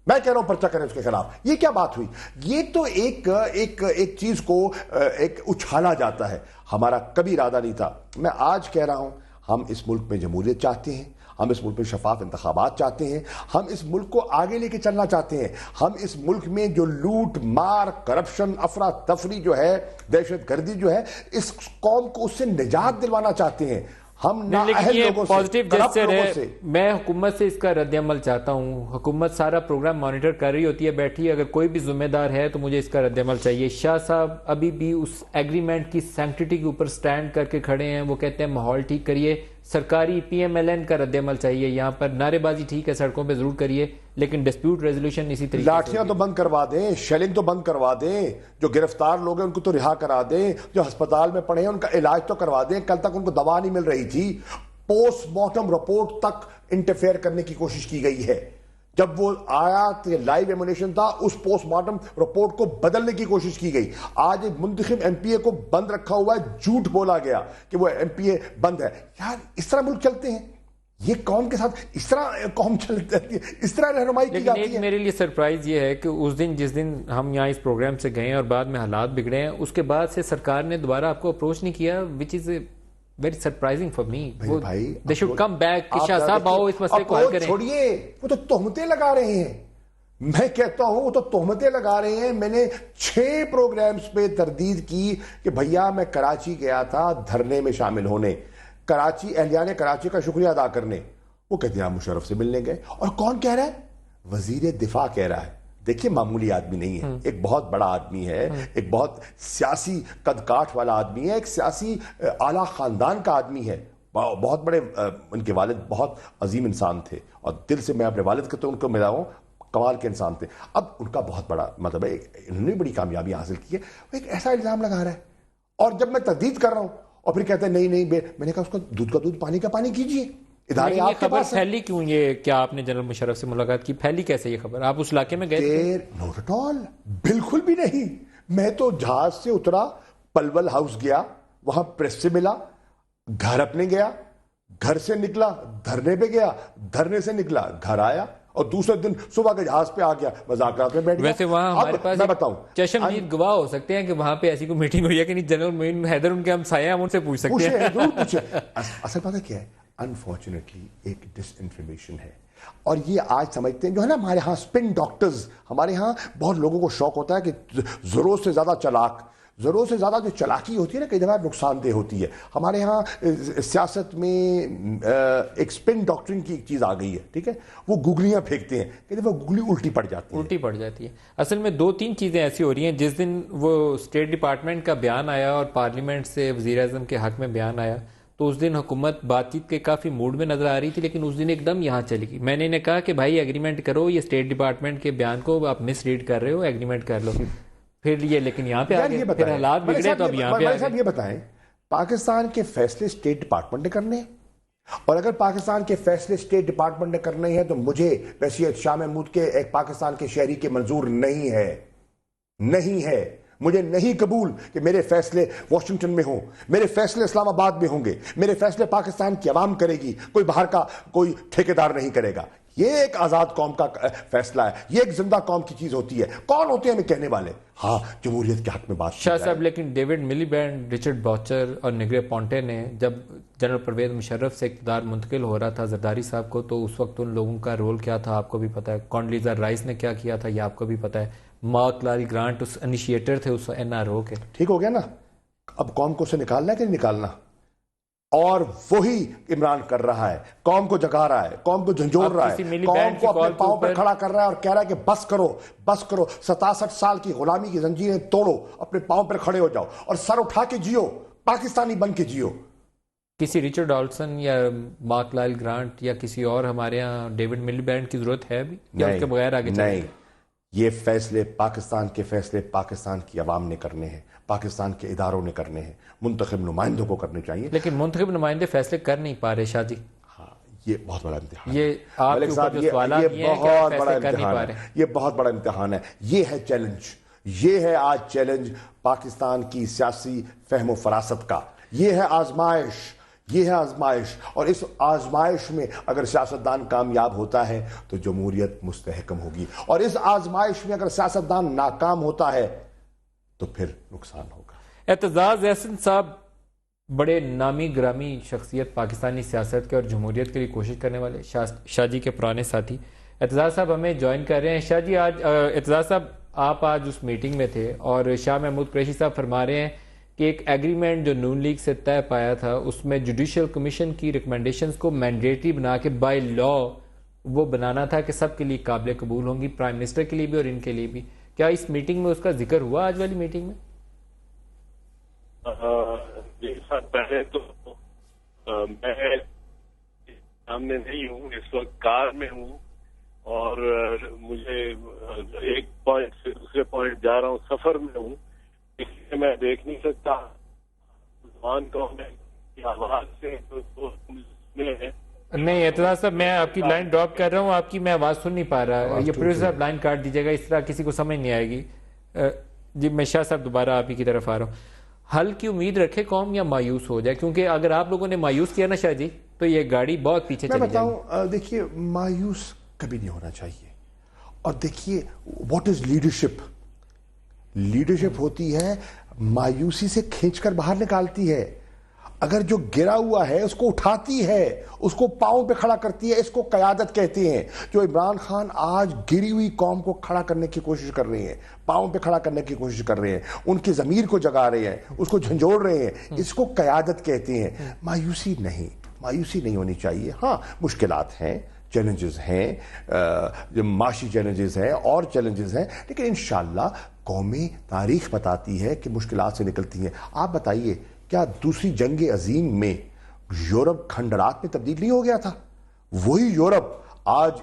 میں کہہ رہا ہوں پرچہ کریں اس کے خلاف. یہ کیا بات ہوئی؟ یہ تو ایک چیز کو ایک اچھالا جاتا ہے. ہمارا کبھی ارادہ نہیں تھا. میں آج کہہ رہا ہوں, ہم اس ملک میں جمہوریت چاہتے ہیں, ہم اس ملک میں شفاف انتخابات چاہتے ہیں, ہم اس ملک کو آگے لے کے چلنا چاہتے ہیں. ہم اس ملک میں جو لوٹ مار, کرپشن, افراتفری جو ہے, دہشت گردی جو ہے, اس قوم کو اس سے نجات دلوانا چاہتے ہیں. ہم لیکن یہ پازیٹیو جسچر ہے. میں حکومت سے اس کا رد عمل چاہتا ہوں. حکومت سارا پروگرام مانیٹر کر رہی ہوتی ہے بیٹھی, اگر کوئی بھی ذمہ دار ہے تو مجھے اس کا رد عمل چاہیے. شاہ صاحب ابھی بھی اس ایگریمنٹ کی سینکٹیٹی کے اوپر سٹینڈ کر کے کھڑے ہیں. وہ کہتے ہیں ماحول ٹھیک کریے, سرکاری پی ایم ایل این کا رد عمل چاہیے. یہاں پر نعرے بازی ٹھیک ہے, سڑکوں پہ ضرور کریے, لیکن ڈسپیوٹ ریزولوشن اسی طریقے. لاٹھیاں تو بند کروا دیں, شیلنگ تو بند کروا دیں, جو گرفتار لوگ ہیں ان کو تو رہا کرا دیں, جو ہسپتال میں پڑے ہیں ان کا علاج تو کروا دیں. کل تک ان کو دوا نہیں مل رہی تھی. پوسٹ مارٹم رپورٹ تک انٹرفیئر کرنے کی کوشش کی گئی ہے. جب وہ آیا تو لائیو ایمونیشن تھا, اس پوسٹ مارٹم رپورٹ کو بدلنے کی کوشش کی گئی. آج ایک منتخب ایم پی اے کو بند رکھا ہوا ہے, جھوٹ بولا گیا کہ وہ ایم پی اے بند ہے. یار اس طرح ملک چلتے ہیں, یہ قوم کے ساتھ اس طرح قوم چلتی ہے, اس طرح رہنمائی کی جاتی ہے. میرے لیے سرپرائز یہ ہے کہ اس دن جس دن ہم یہاں اس پروگرام سے گئے اور بعد میں حالات بگڑے ہیں, اس کے بعد سے سرکار نے دوبارہ آپ کو اپروچ نہیں کیا, which is very surprising for me. They should come back. Shah صاحب آؤ اس مسئلے کو حل کریں. چھوڑیے, وہ تو تہمتیں لگا رہے ہیں. میں کہتا ہوں وہ تو تہمتیں لگا رہے ہیں. میں نے 6 پروگرامز پہ تردید کی کہ بھیا میں کراچی گیا تھا دھرنے میں شامل ہونے, کراچی اہلیان کراچی کا شکریہ ادا کرنے. وہ کہتے ہیں آپ مشرف سے ملنے گئے. اور کون کہہ رہا ہے؟ وزیر دفاع کہہ رہا ہے. دیکھیے معمولی آدمی نہیں ہے, ایک بہت بڑا آدمی ہے, ایک بہت سیاسی قد کاٹھ والا آدمی ہے, ایک سیاسی اعلیٰ خاندان کا آدمی ہے. بہت بڑے, ان کے والد بہت عظیم انسان تھے, اور دل سے میں اپنے والد کے تو ان کو ملا ہوں, کمال کے انسان تھے. اب ان کا بہت بڑا مطلب ہے, انہوں نے بڑی کامیابی حاصل کی ہے. وہ ایک ایسا الزام لگا رہا ہے, اور جب میں تردید کر رہا ہوں اور پھر کہتے ہیں نہیں میں نے کہا اس کو دودھ کا دودھ پانی کا پانی کیجیے. یہ خبر پھیلی کیوں؟ یہ کیا آپ نے جنرل مشرف سے ملاقات کی؟ پھیلی کیسے یہ خبر؟ آپ اس علاقے میں گئے تھے؟ نوٹ ایٹ آل, بالکل بھی نہیں. میں تو جہاز سے اترا, پلول ہاؤس گیا, وہاں پریس سے ملا, گھر اپنے گیا, گھر سے نکلا دھرنے پہ گیا, دھرنے سے نکلا گھر آیا, اور دوسرے دن صبح کے جہاز پہ آ گیا, مذاکرات میں بیٹھ گیا. ویسے وہاں ہمارے پاس میں بتاؤں چشمدید گواہ ہو سکتے ہیں کہ وہاں پہ ایسی کوئی میٹنگ ہوئی ہے کہ نہیں. جنرل معین حیدر ان کے ہم سایہ, ہم ان سے پوچھ سکتے ہیں. ضرور پوچھیں. اصل بات ہے کیا ہے, انفارچونیٹلی ایک ڈس انفارمیشن ہے, اور یہ آج سمجھتے ہیں جو ہے نا ہمارے ہاں اسپن ڈاکٹرز, ہمارے ہاں بہت لوگوں کو شوق ہوتا ہے کہ ضرورت سے زیادہ چلاک, ضرورت سے زیادہ جو چلاکی ہوتی ہے نا کئی دفعہ نقصان دہ ہوتی ہے. ہمارے ہاں سیاست میں ایک اسپن ڈاکٹرنگ کی ایک چیز آ گئی ہے, ٹھیک ہے, وہ گگلیاں پھینکتے ہیں, کئی دفعہ گگلی الٹی پڑ جاتی ہے. اصل میں 2-3 چیزیں ایسی ہو رہی ہیں. جس دن وہ اسٹیٹ ڈپارٹمنٹ کا بیان آیا اور پارلیمنٹ سے وزیر اعظم کے حق میں بیان آیا, تو اس دن حکومت بات چیت کے کافی موڈ میں نظر آ رہی تھی، لیکن اس دن ایک دم یہاں چلی گئی. میں نے انہیں کہا کہ بھائی ایگریمنٹ کرو، یہ اسٹیٹ ڈپارٹمنٹ کے بیان کو آپ مس ریڈ کر رہے ہو، ایگریمنٹ کر لو. پھر یہ لیکن یہاں پہ آگے پھر حالات بگڑے تو اب یہاں پہ آگے. یہ بتائیں پاکستان کے فیصلے اسٹیٹ ڈپارٹمنٹ نے کرنے ہیں، اور اگر پاکستان کے فیصلے اسٹیٹ ڈپارٹمنٹ نے کرنے ہیں تو مجھے ویسے شاہ محمود کے ایک پاکستان کے شہری کے منظور نہیں ہے. مجھے نہیں قبول کہ میرے فیصلے واشنگٹن میں ہوں، میرے فیصلے اسلام آباد میں ہوں گے، میرے فیصلے پاکستان کی عوام کرے گی، کوئی باہر کا کوئی ٹھیکیدار نہیں کرے گا. یہ ایک آزاد قوم کا فیصلہ ہے، یہ ایک زندہ قوم کی چیز ہوتی ہے. کون ہوتے ہیں ہمیں کہنے والے؟ ہاں جمہوریت کے حق میں بات شاہ صاحب. لیکن ڈیوڈ ملی بینڈ، رچرڈ باچر اور نگرے پونٹے نے جب جنرل پرویز مشرف سے اقتدار منتقل ہو رہا تھا زرداری صاحب کو، تو اس وقت ان لوگوں کا رول کیا تھا آپ کو بھی پتا ہے. کونڈلیزا رائس نے کیا کیا تھا یہ آپ کو بھی پتا ہے. مارک لاری گرانٹ اس انیشیٹر تھے اس NRO کے. ٹھیک ہو گیا نا. اب قوم کو اسے نکالنا ہے کہ نہیں نکالنا؟ اور وہی عمران کر رہا ہے، قوم کو جگا رہا ہے، قوم کو جھنجھوڑ رہا ہے، قوم کو اپنے پاؤں پہ کھڑا کر رہا ہے اور کہہ رہا ہے کہ بس کرو 67 سال کی غلامی کی زنجیریں توڑو، اپنے پاؤں پر کھڑے ہو جاؤ اور سر اٹھا کے جیو، پاکستانی بن کے جیو. کسی رچرڈ ڈالسن یا مارک لائل گرانٹ یا کسی اور ہمارے ہاں ڈیوڈ ملی بینڈ کی ضرورت ہے ابھی یا اس کے بغیر آگے چلیں؟ نہیں، یہ فیصلے پاکستان کے فیصلے پاکستان کی عوام نے کرنے ہیں، پاکستان کے اداروں نے کرنے ہیں، منتخب نمائندوں کو کرنے چاہیے. لیکن منتخب نمائندے فیصلے کر نہیں پا رہے شاہ جی. ہاں یہ بہت بڑا امتحان ہے. یہ آپ کے اوپر جو سوالات یہ بہت بڑا امتحان ہے. یہ بہت بڑا امتحان ہے. یہ ہے چیلنج، یہ ہے آج چیلنج پاکستان کی سیاسی فہم و فراست کا. یہ ہے آزمائش، اور اس آزمائش میں اگر سیاستدان کامیاب ہوتا ہے تو جمہوریت مستحکم ہوگی، اور اس آزمائش میں اگر سیاستدان ناکام ہوتا ہے تو پھر نقصان ہوگا. اعتزاز احسن صاحب بڑے نامی گرامی شخصیت پاکستانی سیاست کے اور جمہوریت کے لیے کوشش کرنے والے، شاہ جی کے پرانے ساتھی. اعتزاز صاحب ہمیں جوائن کر رہے ہیں. شاہ جی آج اعتزاز صاحب آپ آج اس میٹنگ میں تھے اور شاہ محمود قریشی صاحب فرما رہے ہیں کہ ایک ایگریمنٹ جو نون لیگ سے طے پایا تھا اس میں جوڈیشل کمیشن کی ریکمنڈیشنز کو مینڈیٹری بنا کے بائی لا وہ بنانا تھا کہ سب کے لیے قابل قبول ہوں گی، پرائم منسٹر کے لیے بھی اور ان کے لیے بھی. کیا اس میٹنگ میں اس کا ذکر ہوا آج والی میٹنگ میں؟ جی سر، پہلے تو میں سامنے نہیں ہوں، اس وقت کار میں ہوں اور مجھے ایک پوائنٹ سے دوسرے پوائنٹ جا رہا ہوں، سفر میں ہوں، اس لیے میں دیکھ نہیں سکتا زبان کو میں آواز سے. نہیں اعتزاز صاحب میں آپ کی لائن ڈراپ کر رہا ہوں، آپ کی میں آواز سن نہیں پا رہا. یہ پروڈیوسر صاحب لائن کاٹ دیجیے گا، اس طرح کسی کو سمجھ نہیں آئے گی. جی میں شاہ صاحب دوبارہ آپ ہی کی طرف آ رہا ہوں. حل کی امید رکھے قوم یا مایوس ہو جائے؟ کیونکہ اگر آپ لوگوں نے مایوس کیا نا شاہ جی تو یہ گاڑی بہت پیچھے چلی جائے گی. دیکھیے مایوس کبھی نہیں ہونا چاہیے. اور دیکھیے واٹ از لیڈرشپ. لیڈرشپ ہوتی ہے مایوسی سے کھینچ کر باہر نکالتی ہے. اگر جو گرا ہوا ہے اس کو اٹھاتی ہے، اس کو پاؤں پہ کھڑا کرتی ہے، اس کو قیادت کہتے ہیں. جو عمران خان آج گری ہوئی قوم کو کھڑا کرنے کی کوشش کر رہے ہیں، پاؤں پہ کھڑا کرنے کی کوشش کر رہے ہیں، ان کی ضمیر کو جگا رہے ہیں، اس کو جھنجھوڑ رہے ہیں، اس کو قیادت کہتے ہیں. مایوسی نہیں ہونی چاہیے. ہاں مشکلات ہیں، چیلنجز ہیں، معاشی چیلنجز ہیں اور چیلنجز ہیں، لیکن انشاءاللہ قومی تاریخ بتاتی ہے کہ مشکلات سے نکلتی ہیں. آپ بتائیے کیا دوسری جنگ عظیم میں یورپ کھنڈرات میں تبدیل نہیں ہو گیا تھا؟ وہی یورپ آج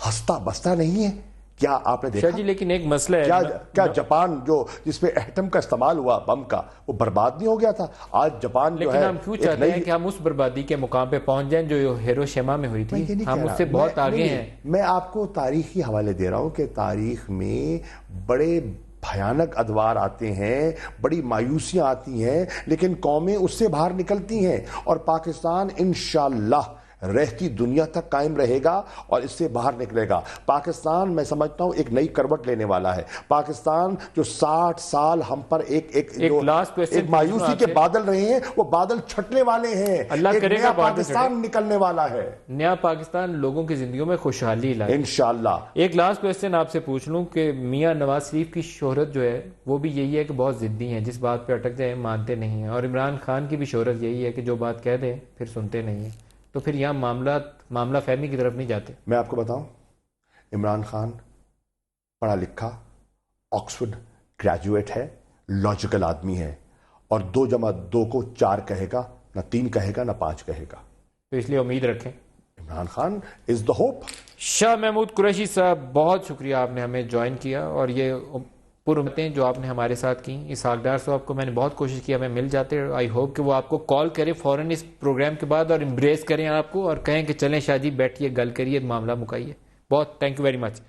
ہستا بستا نہیں ہے. کیا آپ نے دیکھا جی؟ لیکن ایک مسئلہ ہے، کیا جاپان جس پہ ایٹم کا استعمال ہوا، بم کا، وہ برباد نہیں ہو گیا تھا؟ آج جاپان جو ہے، لیکن ہم کیوں چاہتے ہیں کہ ہم اس بربادی کے مقام پہ پہنچ جائیں جو ہیروشیما میں ہوئی تھی؟ ہم اس سے بہت آگے ہیں. میں آپ کو تاریخی حوالے دے رہا ہوں کہ تاریخ میں بڑے بھیانک ادوار آتے ہیں، بڑی مایوسیاں آتی ہیں، لیکن قومیں اس سے باہر نکلتی ہیں اور پاکستان انشاءاللہ رہتی دنیا تک قائم رہے گا اور اس سے باہر نکلے گا. پاکستان میں سمجھتا ہوں ایک نئی کروٹ لینے والا ہے. پاکستان جو 60 سال ہم پر ایک مایوسی کے بادل رہے ہیں، وہ بادل چھٹنے والے ہیں. اللہ کرے گا پاکستان نکلنے والا ہے، نیا پاکستان لوگوں کی زندگیوں میں خوشحالی لائے انشاءاللہ. ایک لاسٹ کویسچن آپ سے پوچھ لوں کہ میاں نواز شریف کی شہرت جو ہے وہ بھی یہی ہے کہ بہت ضدی ہیں، جس بات پہ اٹک جائیں مانتے نہیں ہیں، اور عمران خان کی بھی شہرت یہی ہے کہ جو بات کہہ دیں پھر سنتے نہیں ہیں. تو پھر یہاں معاملہ فہمی کی طرف نہیں جاتے. میں آپ کو بتاؤں، عمران خان پڑھا لکھا، آکسفورڈ گریجویٹ ہے، لاجیکل آدمی ہے، اور 2 + 2 = 4 کہے گا، نہ 3 کہے گا نہ 5 کہے گا. تو اس لیے امید رکھیں. عمران خان از دا ہوپ. شاہ محمود قریشی صاحب بہت شکریہ آپ نے ہمیں جوائن کیا اور یہ پرامتیں جو آپ نے ہمارے ساتھ کی. اسحاق ڈار صاحب کو میں نے بہت کوشش کی ہمیں مل جاتے. آئی ہوپ کہ وہ آپ کو کال کریں فوراً اس پروگرام کے بعد اور امبریس کریں آپ کو اور کہیں کہ چلیں شاہ جی بیٹھیے گل کریے معاملہ مکائیے. بہت تھینک یو ویری مچ.